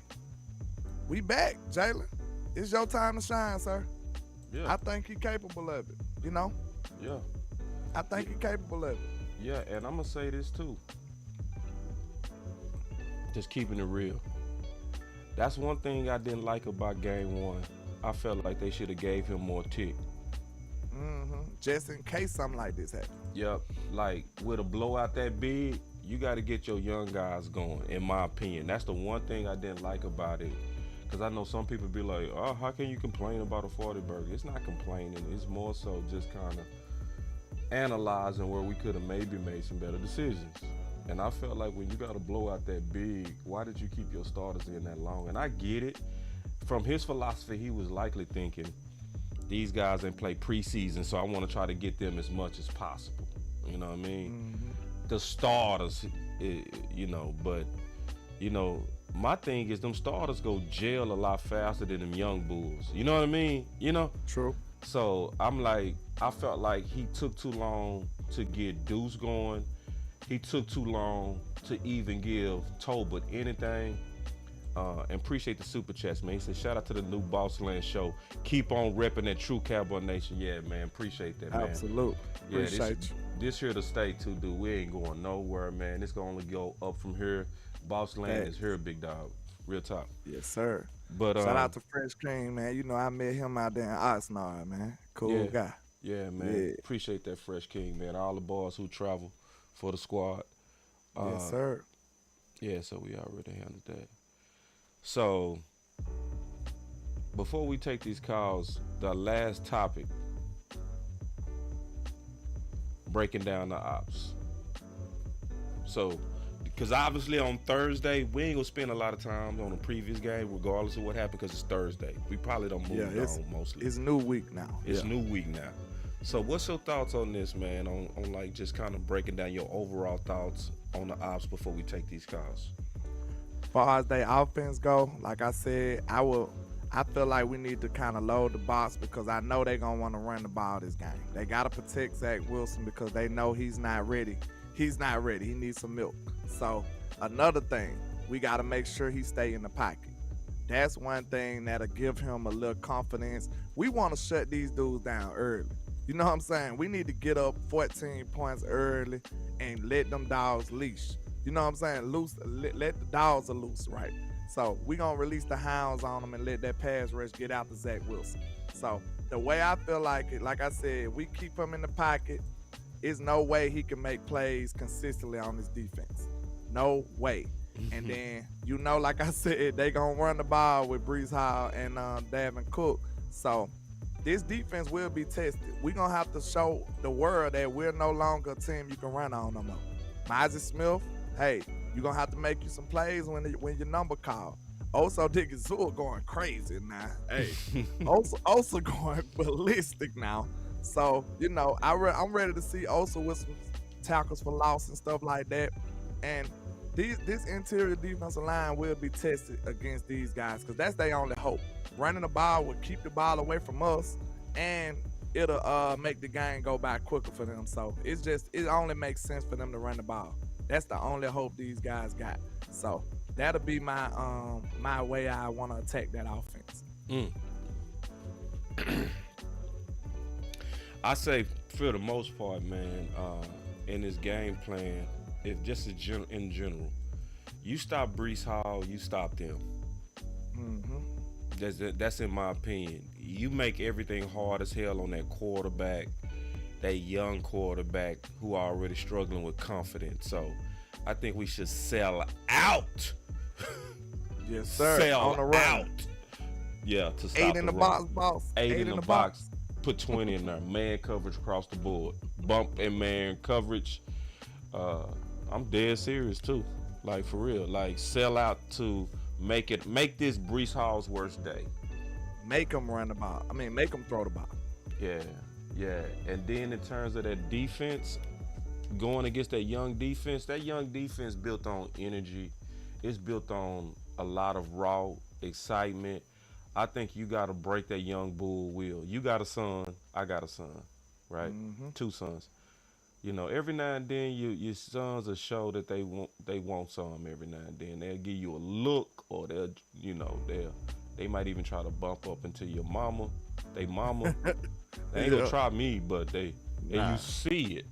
[SPEAKER 2] we back, Jalen. It's your time to shine, sir.
[SPEAKER 1] Yeah.
[SPEAKER 2] I think he's capable of it,
[SPEAKER 1] Yeah.
[SPEAKER 2] I think he's capable of it.
[SPEAKER 1] Yeah, and I'm going to say this, too. Just keeping it real. That's one thing I didn't like about game one. I felt like they should have gave him more tick.
[SPEAKER 2] Just in case something like this happens.
[SPEAKER 1] Yep. Like, with a blowout that big, you got to get your young guys going, in my opinion. That's the one thing I didn't like about it. Because I know some people be like, oh, how can you complain about a 40 burger? It's not complaining. It's more so just kind of analyzing where we could have maybe made some better decisions. And I felt like when you got a blowout that big, why did you keep your starters in that long? And I get it. From his philosophy, he was likely thinking, these guys didn't play preseason, so I want to try to get them as much as possible. You know what I mean? The starters, but, my thing is them starters go jail a lot faster than them young bulls. You know what I mean?
[SPEAKER 2] True.
[SPEAKER 1] So I'm like, I felt like he took too long to get Deuce going. He took too long to even give Tolbert anything. And appreciate the super chats, man. He said, shout out to the new Boss Land show. Keep on repping that true Cowboy Nation. Yeah, man. Appreciate that, man.
[SPEAKER 2] Absolutely.
[SPEAKER 1] Yeah,
[SPEAKER 2] appreciate you.
[SPEAKER 1] This here to stay, too, dude. We ain't going nowhere, man. It's going to only go up from here. Boss Land is here, big dog. Real talk.
[SPEAKER 2] Yes, sir.
[SPEAKER 1] But
[SPEAKER 2] shout out to Fresh King, man. I met him out there in Oxnard, man. Cool guy.
[SPEAKER 1] Yeah, man. Yeah. Appreciate that Fresh King, man. All the boys who travel for the squad.
[SPEAKER 2] Yes, sir.
[SPEAKER 1] Yeah, so we already handled that. So, before we take these calls, the last topic, breaking down the ops. So, because obviously on Thursday, we ain't going to spend a lot of time on the previous game, regardless of what happened, because it's Thursday. We probably don't move on mostly.
[SPEAKER 2] It's new week now.
[SPEAKER 1] It's new week now. So, what's your thoughts on this, man, on like just kind of breaking down your overall thoughts on the ops before we take these calls?
[SPEAKER 2] Far as they offense go, like I said, I feel like we need to kind of load the box because I know they're going to want to run the ball this game. They got to protect Zach Wilson because they know he's not ready. He's not ready. He needs some milk. So another thing, we got to make sure he stay in the pocket. That's one thing that'll give him a little confidence. We want to shut these dudes down early. You know what I'm saying? We need to get up 14 points early and let them dogs leash. You know what I'm saying? Let the dogs loose, right? So we gonna release the hounds on them and let that pass rush get out to Zach Wilson. So the way I feel like it, like I said, we keep him in the pocket. There's no way he can make plays consistently on this defense. No way. And then, like I said, they gonna run the ball with Breece Hall and Dalvin Cook. So this defense will be tested. We're gonna have to show the world that we're no longer a team you can run on no more. Mizey Smith, hey, you're gonna have to make you some plays when your number called. Also, Digazua going crazy now. Hey, also going ballistic now. So, I'm ready to see Osa with some tackles for loss and stuff like that. And this interior defensive line will be tested against these guys because that's their only hope. Running the ball will keep the ball away from us, and it'll make the game go by quicker for them. So it only makes sense for them to run the ball. That's the only hope these guys got. So that'll be my way I want to attack that offense.
[SPEAKER 1] I say for the most part, man, in this game plan, if just in general, you stop Breece Hall, you stop them. That's in my opinion. You make everything hard as hell on that quarterback, that young quarterback who are already struggling with confidence. So I think we should sell out.
[SPEAKER 2] Yes, sir.
[SPEAKER 1] Sell
[SPEAKER 2] on the run.
[SPEAKER 1] out. Yeah, to stop
[SPEAKER 2] 8 in the box, boss.
[SPEAKER 1] 8 in the box. Put 20 in there. Man coverage across the board. Bump and man coverage. I'm dead serious too. Like for real. Like sell out to make this Breece Hall's worst day.
[SPEAKER 2] Make them run the ball. I mean, make them throw the ball.
[SPEAKER 1] Yeah. And then in terms of that defense, going against that young defense built on energy. It's built on a lot of raw excitement. I think you got to break that young bull wheel. You got a son, I got a son, right? 2 sons. Every now and then your sons will show that they want some every now and then. They'll give you a look, or they might even try to bump up into your mama. They ain't gonna try me, but and you see it.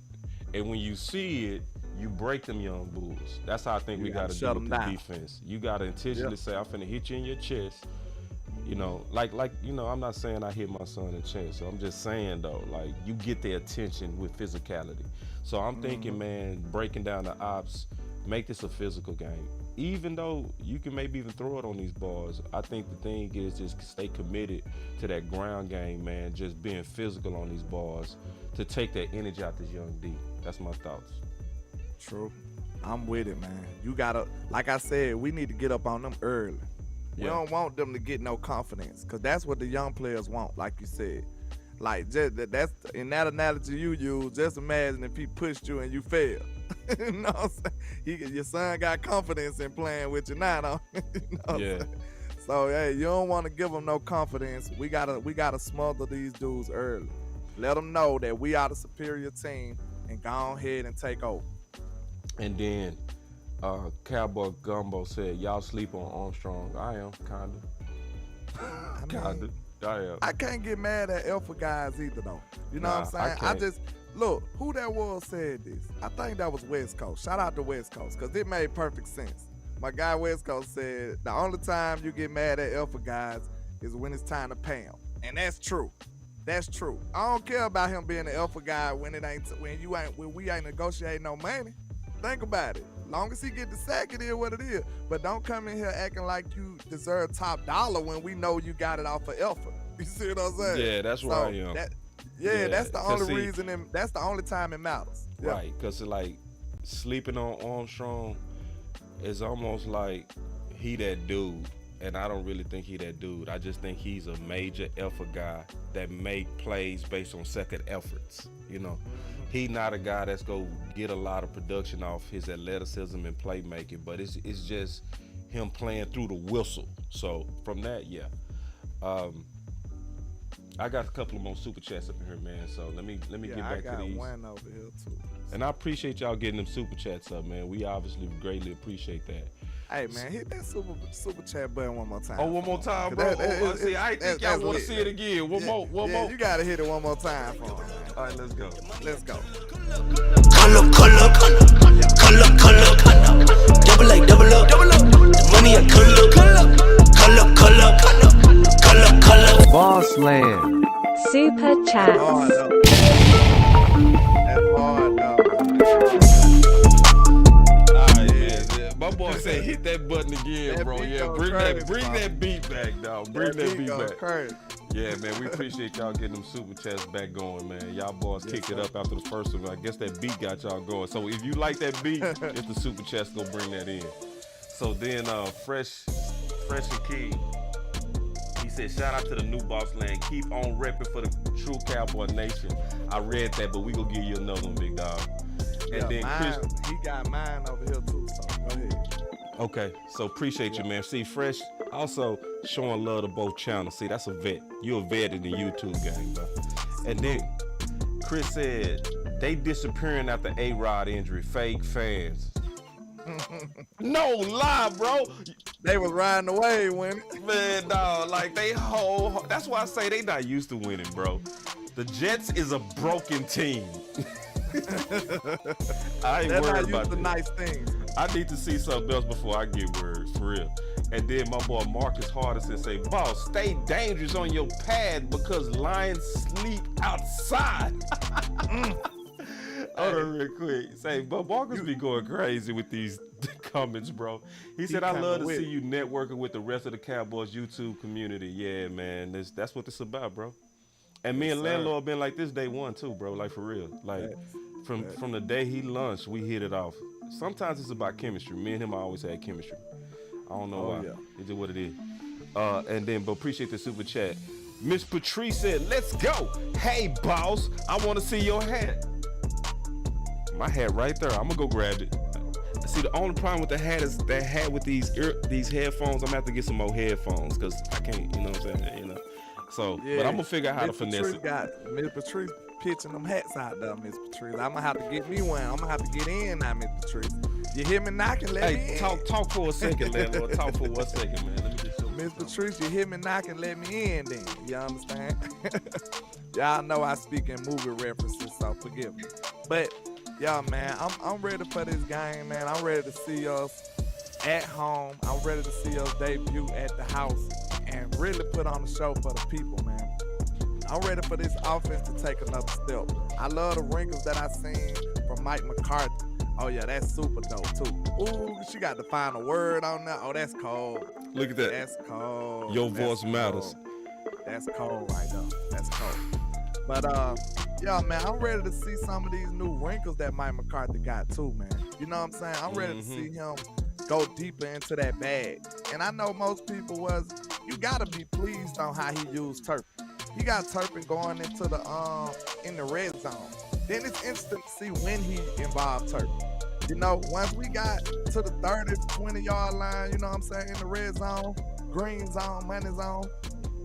[SPEAKER 1] And when you see it, you break them young bulls. That's how I think we gotta do with the defense. You gotta intentionally say, I'm finna hit you in your chest. I'm not saying I hit my son in the chest. So I'm just saying though, like you get their attention with physicality. So I'm thinking, man, breaking down the ops, make this a physical game. Even though you can maybe even throw it on these bars, I think the thing is just stay committed to that ground game, man. Just being physical on these bars to take that energy out this young D. That's my thoughts.
[SPEAKER 2] True. I'm with it, man. You gotta, like I said, we need to get up on them early. We don't want them to get no confidence, because that's what the young players want, like you said. Like, that's in that analogy you use, just imagine if he pushed you and you failed. You know what I'm saying? Your son got confidence in playing with you now, though. You know what I'm saying? So, hey, you don't want to give them no confidence. We gotta smother these dudes early. Let them know that we are the superior team and go ahead and take over.
[SPEAKER 1] And then Cowboy Gumbo said, y'all sleep on Armstrong. I am, kinda. I am.
[SPEAKER 2] I can't get mad at Alpha guys either, though. You know what I'm saying? Look, who that was said this? I think that was West Coast. Shout out to West Coast, because it made perfect sense. My guy West Coast said, the only time you get mad at Alpha guys is when it's time to pay them. And that's true. That's true. I don't care about him being an Alpha guy when we ain't negotiating no money. Think about it. Long as he get the sack, it is what it is. But don't come in here acting like you deserve top dollar when we know you got it off of Alpha. You see what I'm saying?
[SPEAKER 1] Yeah, that's where I am.
[SPEAKER 2] That's the only reason. That's the only time it matters. Yeah.
[SPEAKER 1] Right, because like sleeping on Armstrong is almost like he that dude. And I don't really think he that dude. I just think he's a major effort guy that make plays based on second efforts. He not a guy that's go get a lot of production off his athleticism and playmaking, but it's just him playing through the whistle. So from that, I got a couple of more super chats up in here, man. So let me get back to these.
[SPEAKER 2] I got one over here too.
[SPEAKER 1] And I appreciate y'all getting them super chats up, man. We obviously greatly appreciate that.
[SPEAKER 2] Hey man, hit that super chat button one more time.
[SPEAKER 1] Oh, one more time, bro. See, I think y'all want to see it again. One more.
[SPEAKER 2] You gotta hit it one more time for him.
[SPEAKER 1] All right, let's go.
[SPEAKER 2] Let's go.
[SPEAKER 4] Color. Double up. The money a color.
[SPEAKER 9] Boss Land.
[SPEAKER 8] Super Chats.
[SPEAKER 2] Hard though. That's hard though.
[SPEAKER 1] All right, man. My boy said hit that button again,
[SPEAKER 2] That
[SPEAKER 1] bro.
[SPEAKER 2] beat
[SPEAKER 1] Yeah,
[SPEAKER 2] go
[SPEAKER 1] bring
[SPEAKER 2] crazy,
[SPEAKER 1] that beat back, dog. Bring that beat
[SPEAKER 2] go
[SPEAKER 1] back.
[SPEAKER 2] crazy.
[SPEAKER 1] Yeah, man, we appreciate y'all getting them super chats back going, man. Y'all boys kicked it up after the first one. I guess that beat got y'all going. So if you like that beat, it's the super chats gonna bring that in. So then, Fresh and King, he said, shout out to the new Boss Land. Keep on repping for the true Cowboy Nation. I read that, but we gonna give you another one, big dog. And then Chris,
[SPEAKER 2] he got mine over here too, so go ahead.
[SPEAKER 1] okay, so appreciate you, man. See, Fresh also showing love to both channels. See, that's a vet. You a vet in the YouTube game, bro. And then Chris said they disappearing after A-Rod injury. Fake fans. No lie, bro.
[SPEAKER 2] They was riding the wave when
[SPEAKER 1] Man, dog, like that's why I say they not used to winning, bro. The Jets is a broken team. I ain't
[SPEAKER 2] they're
[SPEAKER 1] worried
[SPEAKER 2] not
[SPEAKER 1] about
[SPEAKER 2] used to
[SPEAKER 1] that.
[SPEAKER 2] nice things.
[SPEAKER 1] I need to see something else before I get words, for real. And then my boy Marcus Hardison say, boss, stay dangerous on your pad because lions sleep outside. Hold on real quick. Say, but Marcus be going crazy with these comments, bro. He said, I love to see you networking with the rest of the Cowboys YouTube community. Yeah, man, that's what it's about, bro. And me and Landlord been like this day one too, bro. Like for real. Like from the day he launched, we hit it off. Sometimes it's about chemistry. Me and him always had chemistry. I don't know why. Yeah. It's just what it is. And then, but appreciate the super chat. Miss Patrice said, let's go. Hey, boss, I want to see your hat. My hat right there. I'm gonna go grab it. See, the only problem with the hat is that hat with these headphones. I'm gonna have to get some more headphones because I can't. You know what I'm saying? You know. So, but I'm gonna figure out how to finesse it.
[SPEAKER 2] Miss Patrice pitching them hats out there, Miss Patrice. I'm gonna have to get me one. I'm gonna have to get in now, Miss Patrice. You hear me knocking? Let me in.
[SPEAKER 1] Talk for a second, Landlord. Talk for 1 second, man. Let me just show
[SPEAKER 2] Miss Patrice, you hear me knocking? Let me in, then. You understand? Y'all know I speak in movie references, so forgive me. But y'all, man, I'm ready for this game, man. I'm ready to see us at home. I'm ready to see us debut at the house and really put on the show for the people, man. I'm ready for this offense to take another step. I love the wrinkles that I seen from Mike McCarthy. Oh yeah, that's super dope too. Ooh, she got the final word on that. Oh, that's cold.
[SPEAKER 1] Look at that.
[SPEAKER 2] That's cold.
[SPEAKER 1] Your voice matters.
[SPEAKER 2] That's cold right now. That's cold. But yeah, man, I'm ready to see some of these new wrinkles that Mike McCarthy got too, man. You know what I'm saying? I'm ready to see him go deeper into that bag. And I know most people you gotta be pleased on how he used Turpin. He got Turpin going into the in the red zone. Then it's instant to see when he involved Turpin. You know, once we got to the 30, 20-yard line, you know what I'm saying, in the red zone, green zone, money zone,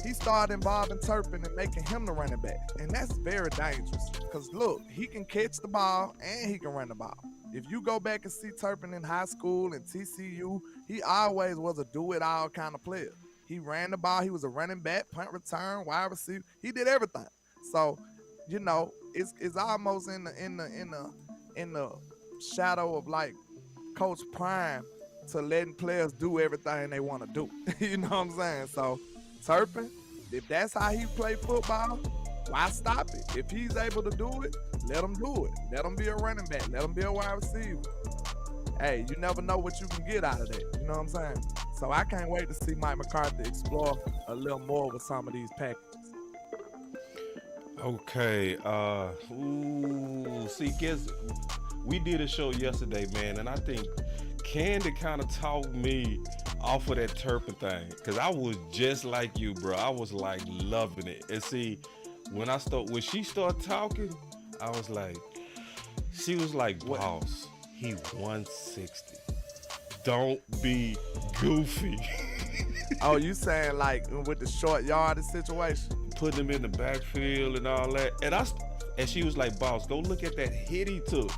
[SPEAKER 2] he started involving Turpin and making him the running back. And that's very dangerous. Because, look, he can catch the ball and he can run the ball. If you go back and see Turpin in high school and TCU, he always was a do-it-all kind of player. He ran the ball. He was a running back, punt return, wide receiver. He did everything. So, you know, it's almost in the shadow of like Coach Prime to letting players do everything they want to do. You know what I'm saying? So Turpin, if that's how he play football, why stop it? If he's able to do it, let him do it. Let him be a running back. Let him be a wide receiver. Hey, you never know what you can get out of that. You know what I'm saying? So I can't wait to see Mike McCarthy explore a little more with some of these packages.
[SPEAKER 1] Okay. See, we did a show yesterday, man, and I think Candy kind of talked me off of that Turpin thing, because I was just like you, bro. I was like loving it. And see, when she started talking, I was like, she was like, boss, he 160. Don't be goofy.
[SPEAKER 2] Oh, you saying like with the short yardage situation?
[SPEAKER 1] Putting him in the backfield and all that. And she was like, boss, go look at that hit he took.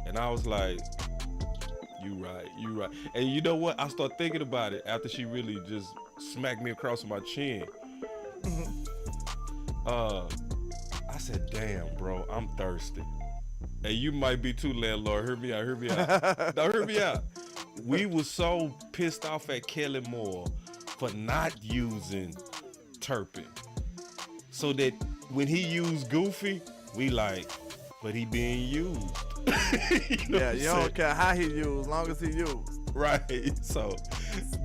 [SPEAKER 1] And I was like, You right. And you know what? I start thinking about it after she really just smacked me across my chin. I said, damn, bro, I'm thirsty. And you might be too, landlord. Hear me out. No, hear me out. We was so pissed off at Kelly Moore for not using Turpin. So that when he used Goofy, we like, but he being used. You
[SPEAKER 2] don't care how he used, as long as he used.
[SPEAKER 1] Right. So,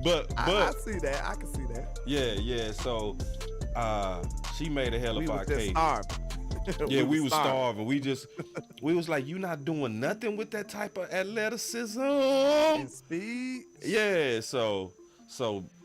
[SPEAKER 1] but
[SPEAKER 2] I see that. I can see that.
[SPEAKER 1] Yeah. So, she made a hell of our case.
[SPEAKER 2] Yeah,
[SPEAKER 1] we was starving. We was like, you not doing nothing with that type of athleticism
[SPEAKER 2] and speed.
[SPEAKER 1] Yeah. So,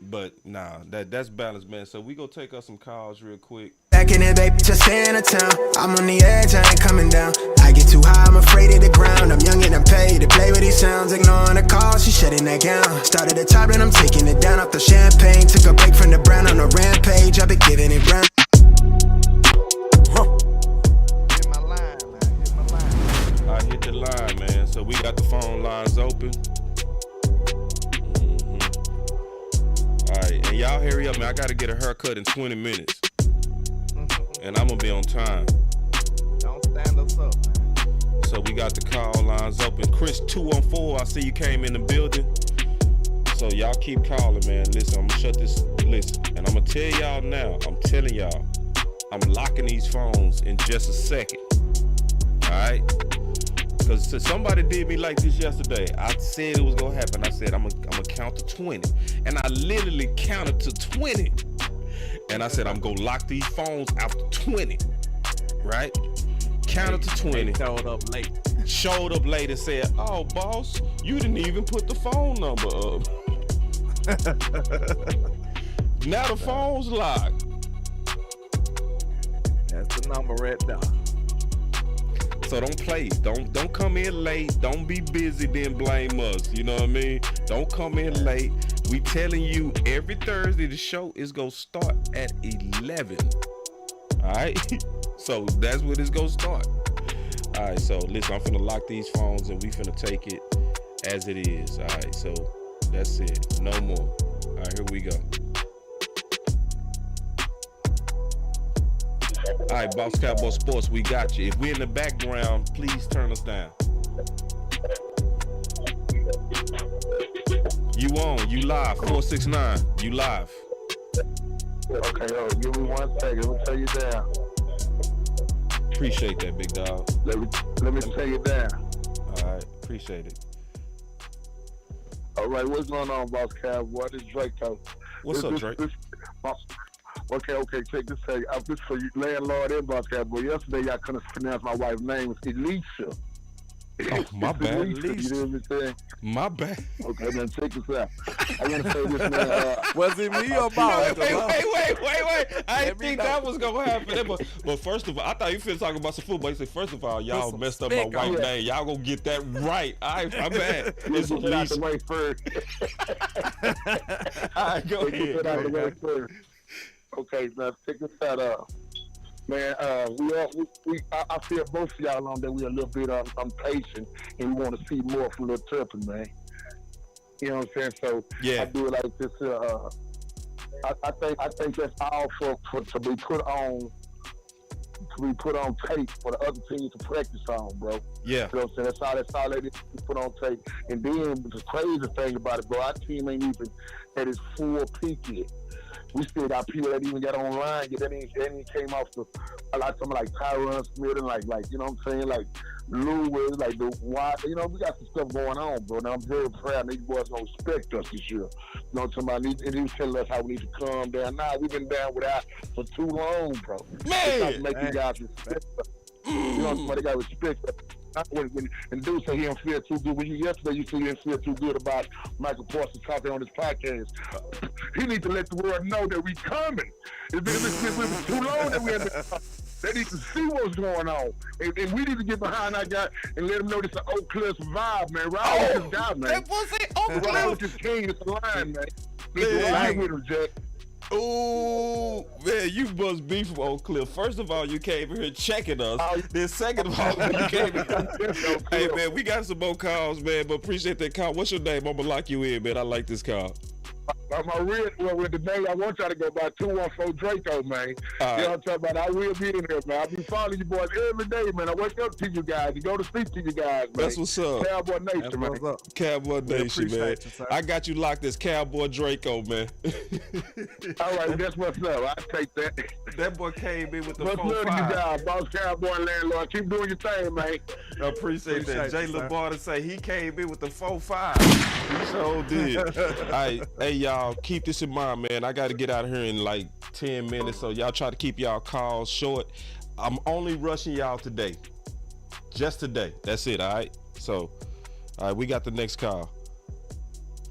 [SPEAKER 1] but nah, that's balance, man. So we gonna take us some calls real quick.
[SPEAKER 4] Back in it, baby, just stay in the town. I'm on the edge, I ain't coming down. I get too high, I'm afraid of the ground. I'm young and I'm paid to play with these sounds. Ignoring the calls, she shutting that down. Started the top and I'm taking it down off the champagne. Took a break from the brown on a rampage. I've been giving it brown.
[SPEAKER 1] I hit the line, man. So we got the phone lines open. All right, and y'all hurry up, man. I gotta get a haircut in 20 minutes. And I'm gonna be on time.
[SPEAKER 2] Don't stand us up, man.
[SPEAKER 1] So we got the call lines open. Chris 214, I see you came in the building. So y'all keep calling, man. Listen, I'm gonna shut this. Listen, and I'm gonna tell y'all now. I'm telling y'all, I'm locking these phones in just a second. All right? Because somebody did me like this yesterday. I said it was gonna happen. I said I'm gonna count to 20, and I literally counted to 20. And I said I'm gonna lock these phones after 20. Right? Counted to 20. Showed up late and said, "Oh, boss, you didn't even put the phone number up." Now the phone's locked.
[SPEAKER 2] That's the number right there.
[SPEAKER 1] So don't play. Don't come in late. Don't be busy, then blame us. You know what I mean? Don't come in late. We telling you every Thursday the show is gonna start at 11. All right? So that's when it's gonna start. All right, so listen, I'm finna lock these phones and we finna take it as it is. All right, so that's it. No more. All right, here we go. All right, Boss Cowboy Sports, we got you. If we're in the background, please turn us down. You on, you live, 469, you live.
[SPEAKER 9] Okay, give me 1 second, let me take you down.
[SPEAKER 1] Appreciate that, big dog.
[SPEAKER 9] Let me take it down.
[SPEAKER 1] All right, appreciate it.
[SPEAKER 9] All right, what's going on, Boss Cowboy? This is Draco.
[SPEAKER 1] What's up, Drake?
[SPEAKER 9] Okay, check this out. I'm just for you, landlord and Boss Cowboy. Yesterday, y'all couldn't pronounce my wife's name. It's Elisa.
[SPEAKER 1] Oh, my bad.
[SPEAKER 9] Elisa. You know what I'm saying?
[SPEAKER 1] My bad.
[SPEAKER 9] Okay, then check this out. I want to say this, man.
[SPEAKER 2] Was it me or Boss?
[SPEAKER 1] Wait. I didn't think that was going to happen. But first of all, I thought you finna talk about some football. You said, first of all, y'all messed up my wife's name. Y'all going to get that right. I'm bad. It's
[SPEAKER 9] Get out the way first.
[SPEAKER 1] All right, go ahead.
[SPEAKER 9] Get out the way first. Okay, now check this out. Man, I feel both of y'all on that we're a little bit impatient and we want to see more from Lil Turpin, man. You know what I'm saying? So
[SPEAKER 1] yeah.
[SPEAKER 9] I do it like this. I think that's all for to be put on tape for the other teams to practice on, bro.
[SPEAKER 1] Yeah.
[SPEAKER 9] You know what I'm saying? That's all they need to put on tape. And then the crazy thing about it, bro, our team ain't even at its full peak yet. We still got people that even got online yet. That ain't came off the like something like Tyron Smith and like you know what I'm saying, like Lewis, like the wide. You know, we got some stuff going on, bro. Now I'm very proud. These boys gonna respect us this year. You know, somebody and he was telling us how we need to calm down. Nah, we've been down without for too long, bro.
[SPEAKER 1] Man,
[SPEAKER 9] make you guys respect us. You know, somebody got respect us. And dude said he don't feel too good. Yesterday you said he didn't feel too good about Michael Parsons talking on his podcast. He needs to let the world know that we coming. It's been too long that we had to. They need to see what's going on. And we need to get behind that guy and let him know this is an Oak Cliff vibe, man. Ride with this guy, man.
[SPEAKER 1] That was it. Oak Cliff.
[SPEAKER 9] Ride with this king. It's a line, man. Get with him, Jack.
[SPEAKER 1] Ooh, man, you must be from Oak Cliff. First of all, you came here checking us. Then second of all, you came here. Hey, man, we got some more calls, man, but appreciate that call. What's your name? I'm going to lock you in, man. I like this call.
[SPEAKER 9] My real with the name I want y'all to go by 214 Draco, man. You know what I'm talking about? I will be in here, man. I be following you boys every day, man. I wake up to you guys. You go to sleep to you guys, man.
[SPEAKER 1] That's what's up.
[SPEAKER 9] Cowboy Nation, man.
[SPEAKER 1] Cowboy Nation, man.
[SPEAKER 2] You,
[SPEAKER 1] I got you locked as Cowboy Draco, man.
[SPEAKER 9] All right, that's what's up. I take that.
[SPEAKER 1] That boy came in with the 4-5.
[SPEAKER 9] Much love to you guys, Boss Cowboy and Landlord. Keep doing your thing, man.
[SPEAKER 1] I appreciate that. Jay LaBarta say he came in with the 4-5. He sure did. All right, hey, y'all, keep this in mind, man. I got to get out of here in like 10 minutes, so y'all try to keep y'all calls short. I'm only rushing y'all today. Just today. That's it, all right? So, all right, we got the next call.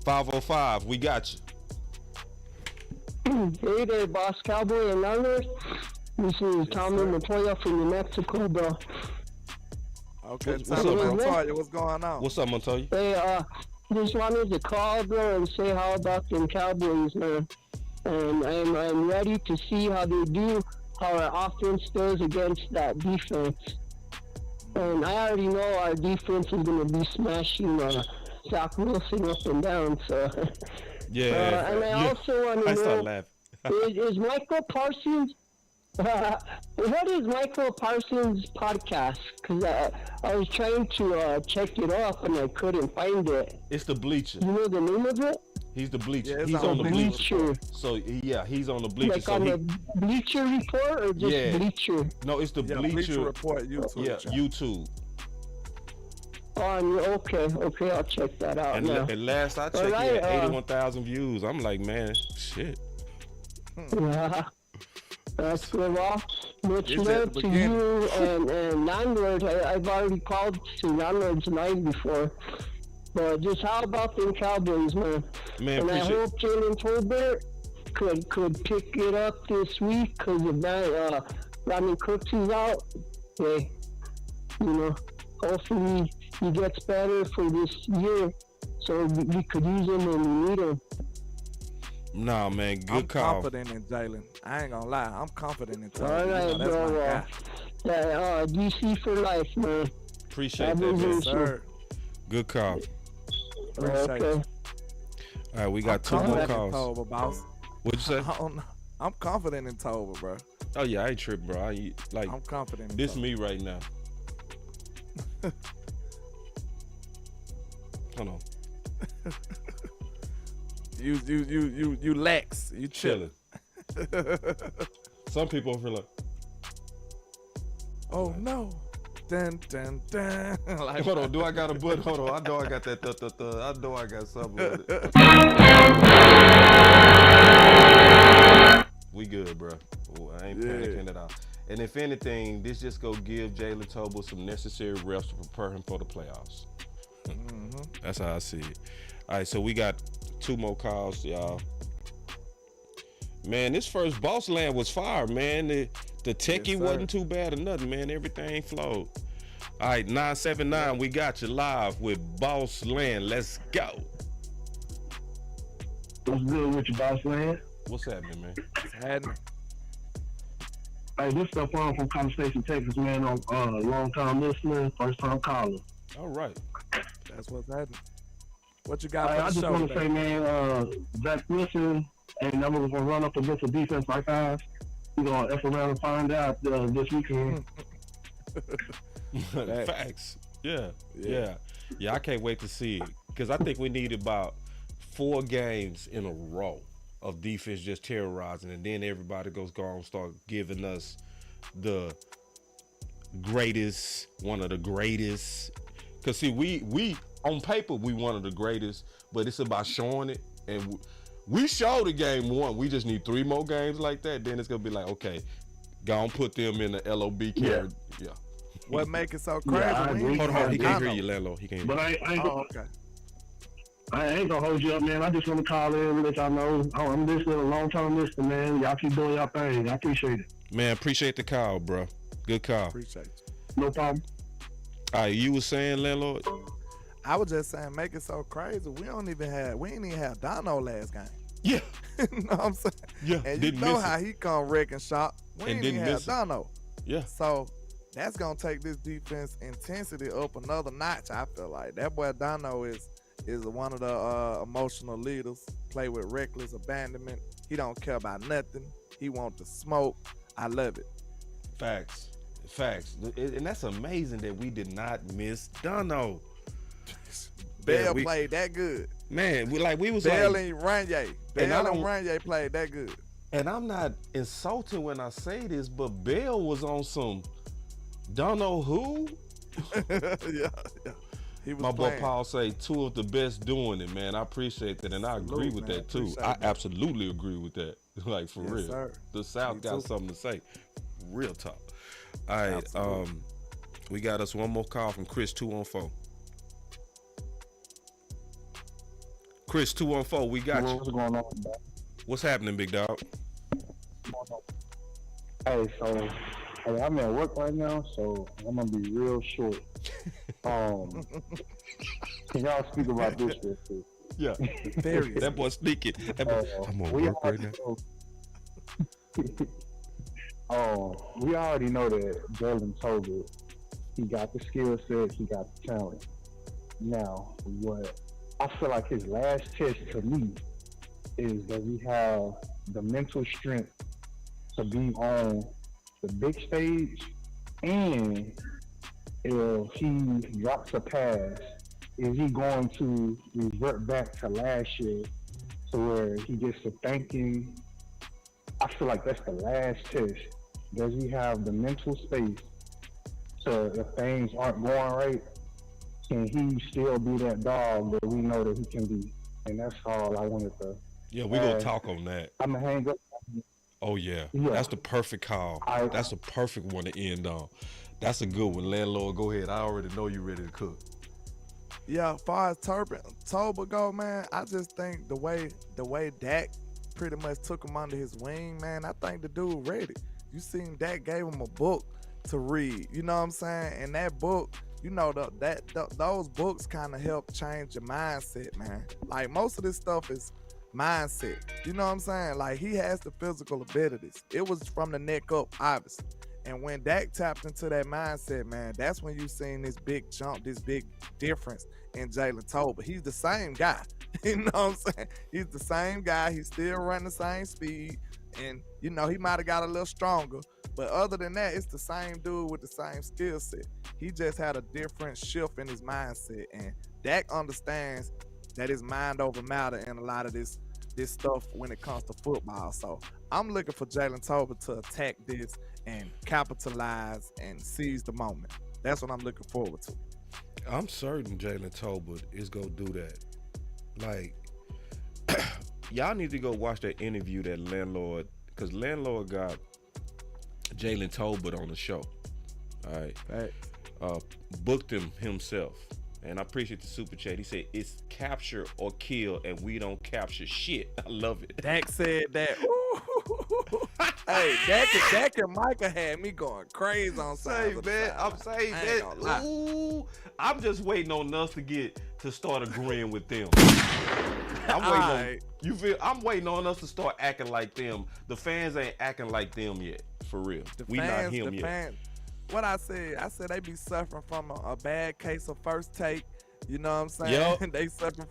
[SPEAKER 1] 505, we got
[SPEAKER 10] you. Hey there, Boss Cowboy and Landlord. This is Tommy Montoya from New Mexico, bro.
[SPEAKER 2] Okay,
[SPEAKER 1] what's up, bro?
[SPEAKER 2] Montoya, what's going on?
[SPEAKER 1] What's up, Montoya?
[SPEAKER 10] Hey, just wanted to call, bro, and say how about them Cowboys, man. And I'm ready to see how they do, how our offense does against that defense. And I already know our defense is going to be smashing Zach Wilson up and down, so...
[SPEAKER 1] Yeah.
[SPEAKER 10] And I also want to know,
[SPEAKER 1] laughing.
[SPEAKER 10] is Michael Parsons... what is Michael Parsons' podcast? Because I was trying to check it up and I couldn't find it.
[SPEAKER 1] It's the Bleacher.
[SPEAKER 10] You know the name of it?
[SPEAKER 1] He's the Bleacher.
[SPEAKER 2] Yeah,
[SPEAKER 1] he's on the
[SPEAKER 10] Bleacher.
[SPEAKER 1] So yeah, he's on the Bleacher.
[SPEAKER 10] Like on the Bleacher Report or just Bleacher?
[SPEAKER 1] No, it's the Bleacher
[SPEAKER 2] Report YouTube.
[SPEAKER 1] Yeah, YouTube.
[SPEAKER 10] Okay, I'll check that out.
[SPEAKER 1] And last I checked, he had 81,000 views. I'm like, man, shit.
[SPEAKER 10] Yeah. That's good. Well, much love to you and Landlord. I've already called to Landlord's line before. But just how about them Cowboys, man? And I hope Jalen Tolbert could pick it up this week because if Rodney Cooks is out, hey, you know, hopefully he gets better for this year so we could use him when we need him.
[SPEAKER 1] Nah, man, good call.
[SPEAKER 2] I'm confident in Jalen. I ain't gonna lie. I'm confident in Jalen.
[SPEAKER 10] All right, bro. DC for life, man.
[SPEAKER 1] Appreciate that, man.
[SPEAKER 2] Sir.
[SPEAKER 1] Good call.
[SPEAKER 10] Okay.
[SPEAKER 1] All right, we got two more calls.
[SPEAKER 2] Toba, boss.
[SPEAKER 1] What'd you say?
[SPEAKER 2] I'm confident in Toba, bro.
[SPEAKER 1] Oh yeah, I ain't tripping, bro.
[SPEAKER 2] I'm confident.
[SPEAKER 1] This me right now. Hold on.
[SPEAKER 2] You lax. You chilling.
[SPEAKER 1] Some people feel like,
[SPEAKER 2] oh no. Dun, dun, dun.
[SPEAKER 1] Like, hold on, do I got a button? Hold on, I know I got that. I know I got something with it. We good, bro. Ooh, I ain't panicking at all. And if anything, this just go give Jalen Tolbert some necessary reps to prepare him for the playoffs. Mm-hmm. That's how I see it. All right, so we got two more calls, y'all. Man, this first Boss Land was fire, man. The techie wasn't too bad or nothing, man. Everything flowed. All right, 979, we got you live with Boss Land. Let's go.
[SPEAKER 11] What's good with you, Boss Land?
[SPEAKER 1] What's happening, man?
[SPEAKER 2] What's happening?
[SPEAKER 11] Hey, this stuff on from Conversation, Texas, man. I'm long-time listener, first-time caller.
[SPEAKER 1] All right.
[SPEAKER 2] That's what's happening. What you got for the
[SPEAKER 11] I just
[SPEAKER 2] show,
[SPEAKER 11] want to say, man, Zach Wilson ain't never going to run up against a defense like ours. He's going to F around and find out this weekend.
[SPEAKER 1] Facts. Yeah, I can't wait to see it because I think we need about 4 games in a row of defense just terrorizing, and then everybody goes and start giving us the greatest, one of the greatest. Because see, we on paper we one of the greatest, but it's about showing it, and we showed the game 1. We just need 3 more games like that. Then it's gonna be like, okay, go and put them in the LOB carry. Yeah.
[SPEAKER 2] What make it so crazy?
[SPEAKER 1] Hold on, he can't hear you, Landlord. He can't hear you.
[SPEAKER 11] But I ain't gonna hold you up, man. I just want to call in and let y'all know I'm listening, a long-time listener, man. Y'all keep doing y'all thing. I appreciate it.
[SPEAKER 1] Man, appreciate the call, bro. Good call.
[SPEAKER 2] Appreciate you.
[SPEAKER 11] No problem.
[SPEAKER 1] All right, you were saying, Landlord?
[SPEAKER 2] I was just saying, make it so crazy. We ain't even have Dono last game.
[SPEAKER 1] Yeah.
[SPEAKER 2] You know what I'm saying?
[SPEAKER 1] Yeah.
[SPEAKER 2] And you know how he come wrecking shop. We ain't even have Dono.
[SPEAKER 1] Yeah.
[SPEAKER 2] So that's gonna take this defense intensity up another notch. I feel like that boy Dono is one of the emotional leaders. Play with reckless abandonment. He don't care about nothing. He want to smoke. I love it.
[SPEAKER 1] Facts. And that's amazing that we did not miss Dono.
[SPEAKER 2] Bell played that good.
[SPEAKER 1] Man, we was
[SPEAKER 2] Bell
[SPEAKER 1] like,
[SPEAKER 2] and Ranye. Bell and Ranye played that good.
[SPEAKER 1] And I'm not insulting when I say this, but Bell was on some don't know who.
[SPEAKER 2] yeah. He was
[SPEAKER 1] My
[SPEAKER 2] playing.
[SPEAKER 1] boy Paul say two of the best doing it, man. I appreciate that, and I agree with that too. I absolutely agree with that. Like for real.
[SPEAKER 2] Sir.
[SPEAKER 1] The South got something to say. Real talk. All right.
[SPEAKER 2] Absolutely.
[SPEAKER 1] We got us one more call from Chris 214. Chris 214, we got you.
[SPEAKER 12] What's going on, man?
[SPEAKER 1] What's happening, big dog?
[SPEAKER 12] Hey, so I'm at work right now, so I'm gonna be real short. Can y'all speak about this real quick?
[SPEAKER 1] Yeah. That boy sneaking. I'm on work right now.
[SPEAKER 12] We already know that Jalen Tolbert, he got the skill set, he got the talent. Now, what I feel like his last test to me is that we have the mental strength to be on the big stage, and if he drops a pass, is he going to revert back to last year to where he gets to thinking? I feel like that's the last test. Does he have the mental space so if things aren't going right, can he still be that dog that we know that he can be? And that's all I wanted to.
[SPEAKER 1] Yeah, we're going to talk on that.
[SPEAKER 12] I'm going to hang up.
[SPEAKER 1] Oh, yeah. That's the perfect call. That's the perfect one to end on. That's a good one, landlord. Go ahead. I already know you're ready to cook.
[SPEAKER 2] Yeah, as far as Tolbert go, man, I just think the way Dak pretty much took him under his wing, man, I think the dude ready. You seen Dak gave him a book to read. You know what I'm saying? And that book, you know, those books kind of help change your mindset, man. Like most of this stuff is mindset. You know what I'm saying? Like he has the physical abilities. It was from the neck up, obviously. And when Dak tapped into that mindset, man, that's when you seen this big jump, this big difference in Jalen Tolbert. He's the same guy. You know what I'm saying? He's the same guy. He's still running the same speed. And, you know, he might have got a little stronger. But other than that, it's the same dude with the same skill set. He just had a different shift in his mindset. And Dak understands that it's mind over matter in a lot of this stuff when it comes to football. So I'm looking for Jalen Tolbert to attack this and capitalize and seize the moment. That's what I'm looking forward to.
[SPEAKER 1] I'm certain Jalen Tolbert is going to do that. Like, y'all need to go watch that interview that Landlord, because Landlord got Jalen Tolbert on the show. All right. Booked him himself. And I appreciate the super chat. He said, it's capture or kill, and we don't capture shit. I love it.
[SPEAKER 2] Dak said that. Hey, Dak and Micah had me going crazy on
[SPEAKER 1] saying, man. I'm saying that. Ooh, I'm just waiting on us to start agreeing with them. I'm waiting on us to start acting like them. The fans ain't acting like them yet, for real. Not him yet.
[SPEAKER 2] What I said they be suffering from a bad case of first take. You know what I'm saying?
[SPEAKER 1] Yep.
[SPEAKER 2] They suffering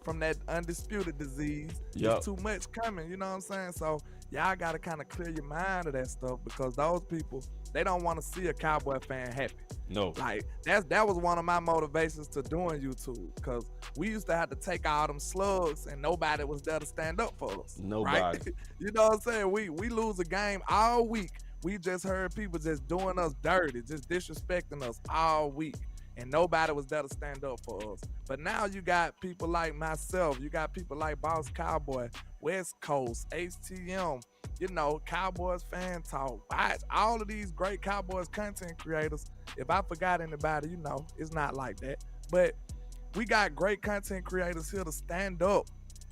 [SPEAKER 2] from that undisputed disease.
[SPEAKER 1] Yep.
[SPEAKER 2] There's too much coming. You know what I'm saying? So y'all got to kind of clear your mind of that stuff, because those people, they don't want to see a Cowboy fan happy.
[SPEAKER 1] No.
[SPEAKER 2] Like that was one of my motivations to doing YouTube, because we used to have to take all them slugs and nobody was there to stand up for us.
[SPEAKER 1] Nobody.
[SPEAKER 2] Right? You know what I'm saying? We lose a game all week. We just heard people just doing us dirty, just disrespecting us all week. And nobody was there to stand up for us. But now you got people like myself. You got people like Boss Cowboy, West Coast, HTM, you know, Cowboys Fan Talk. All of these great Cowboys content creators. If I forgot anybody, you know, it's not like that. But we got great content creators here to stand up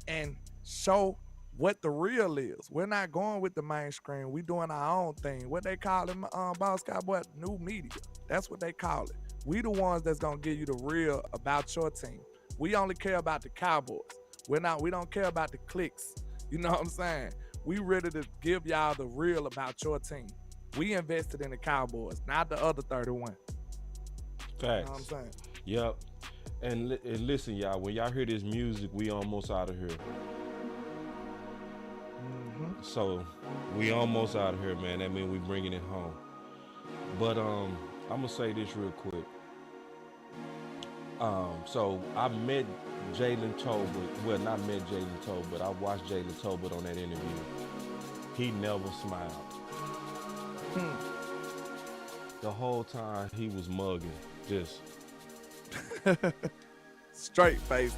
[SPEAKER 2] and show what the real is. We're not going with the mainstream. We doing our own thing. What they call it, Boss Cowboy, new media. That's what they call it. We the ones that's gonna give you the real about your team. We only care about the Cowboys. We don't care about the clicks. You know what I'm saying? We ready to give y'all the real about your team. We invested in the Cowboys, not the other 31.
[SPEAKER 1] Facts.
[SPEAKER 2] You know what I'm saying?
[SPEAKER 1] Yep. And listen, y'all, when y'all hear this music, we almost out of here. So we almost out of here, man. That means we bringing it home. But I'm gonna say this real quick. So I met Jalen Tolbert. Well, not met Jalen Tolbert, but I watched Jalen Tolbert on that interview. He never smiled. The whole time he was mugging, just
[SPEAKER 2] straight face.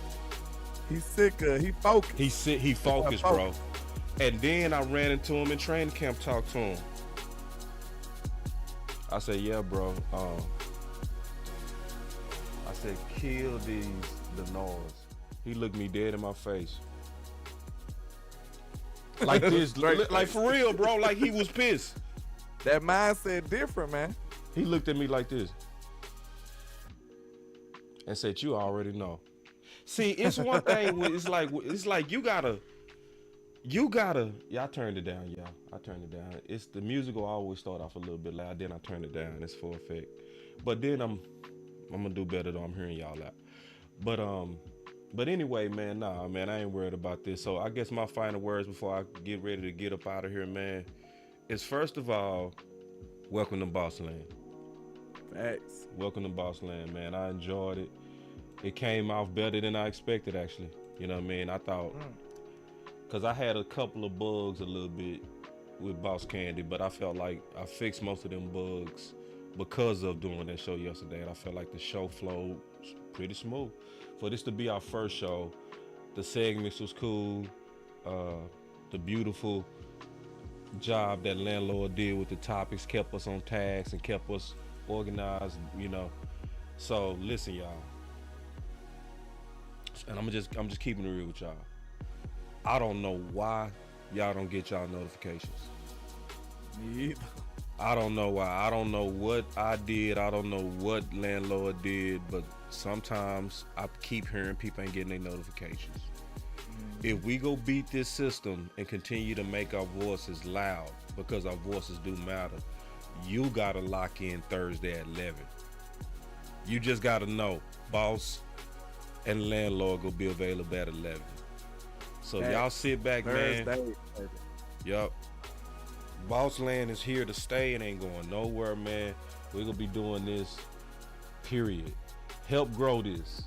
[SPEAKER 2] He's sick. He focused.
[SPEAKER 1] He focused, bro. And then I ran into him in training camp, talked to him. I said, yeah, bro. I said, kill the noise. He looked me dead in my face. Like this, like for real, bro. Like he was pissed.
[SPEAKER 2] That mindset different, man.
[SPEAKER 1] He looked at me like this and said, you already know. See, it's one thing when it's like you gotta. Yeah, I turned it down, y'all. I turned it down. It's the music will always start off a little bit loud, then I turn it down. It's for effect. But then I'm gonna do better though. I'm hearing y'all out. But anyway, man, nah, man, I ain't worried about this. So I guess my final words before I get ready to get up out of here, man, is first of all, welcome to Boss Land.
[SPEAKER 2] Facts.
[SPEAKER 1] Welcome to Boss Land, man. I enjoyed it. It came off better than I expected, actually. You know what I mean? I thought, because I had a couple of bugs a little bit with Boss Candy, but I felt like I fixed most of them bugs because of doing that show yesterday. And I felt like the show flowed pretty smooth. For this to be our first show, the segments was cool. The beautiful job that Landlord did with the topics kept us on task and kept us organized, you know. So listen, y'all. And I'm just keeping it real with y'all. I don't know why y'all don't get y'all notifications.
[SPEAKER 2] Me either.
[SPEAKER 1] I don't know why. I don't know what I did. I don't know what Landlord did, but sometimes I keep hearing people ain't getting their notifications. If we go beat this system and continue to make our voices loud, because our voices do matter, you gotta lock in Thursday at 11. You just gotta know, Boss and Landlord will be available at 11. So y'all sit back,
[SPEAKER 2] Thursday,
[SPEAKER 1] man. Yup. Boss Land is here to stay. It ain't going nowhere, man. We're gonna be doing this, period. Help grow this.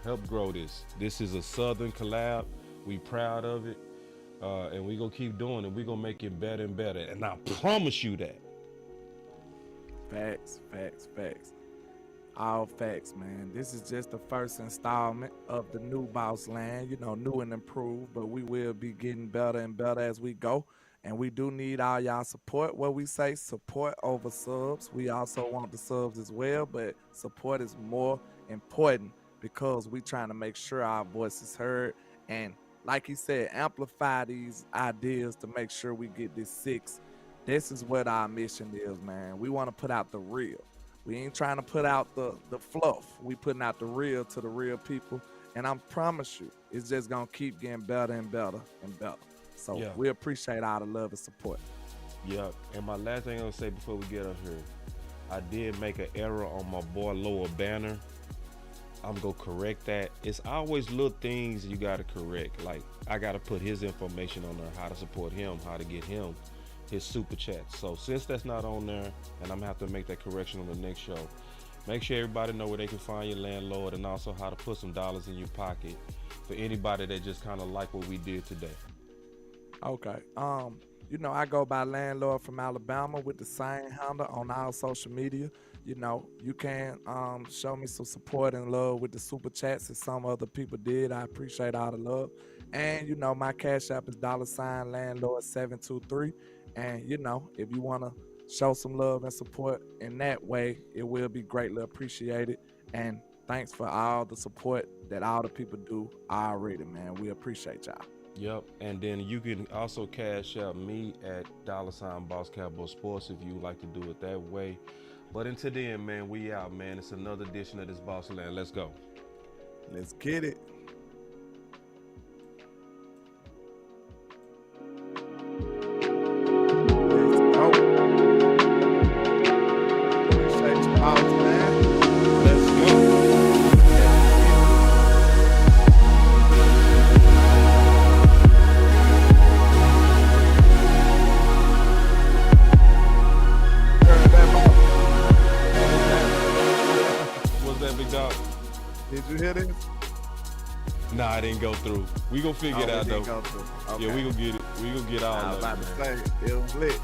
[SPEAKER 1] Help grow this. This is a Southern collab. We proud of it. And we gonna keep doing it. We gonna make it better and better. And I promise you that.
[SPEAKER 2] Facts, facts, facts. All facts, man. This is just the first installment of the new Boss Land, you know, new and improved, but we will be getting better and better as we go. And we do need all y'all support. What we say, support over subs. We also want the subs as well, but support is more important because we trying to make sure our voice is heard. And like he said, amplify these ideas to make sure we get this 6. This is what our mission is, man. We want to put out the real. We ain't trying to put out the fluff. We putting out the real to the real people. And I promise you, it's just going to keep getting better and better and better. So we appreciate all the love and support.
[SPEAKER 1] Yeah. And my last thing I'm going to say before we get up here, I did make an error on my boy Lower Banner. I'm going to correct that. It's always little things you got to correct. Like, I got to put his information on there, how to support him, how to get him his super chat. So since that's not on there, and I'm gonna have to make that correction on the next show, make sure everybody know where they can find your Landlord, and also how to put some dollars in your pocket for anybody that just kind of like what we did today.
[SPEAKER 2] Okay. You know, I go by Landlord from Alabama with the same handle on all social media. You know, you can show me some support and love with the super chats as some other people did. I appreciate all the love. And you know, my cash app is $Landlord723. And, you know, if you want to show some love and support in that way, it will be greatly appreciated. And thanks for all the support that all the people do already, man. We appreciate y'all.
[SPEAKER 1] Yep. And then you can also cash out me at $BossCowboySports if you would like to do it that way. But until then, man, we out, man. It's another edition of this Boss Land. Let's go.
[SPEAKER 2] Let's get it.
[SPEAKER 1] Wi-Fi didn't go through. We gonna figure it out though.
[SPEAKER 2] Okay.
[SPEAKER 1] Yeah, we gonna get it. We gonna get all
[SPEAKER 2] I was
[SPEAKER 1] of
[SPEAKER 2] about
[SPEAKER 1] it,
[SPEAKER 2] to
[SPEAKER 1] man.
[SPEAKER 2] say, it was lit.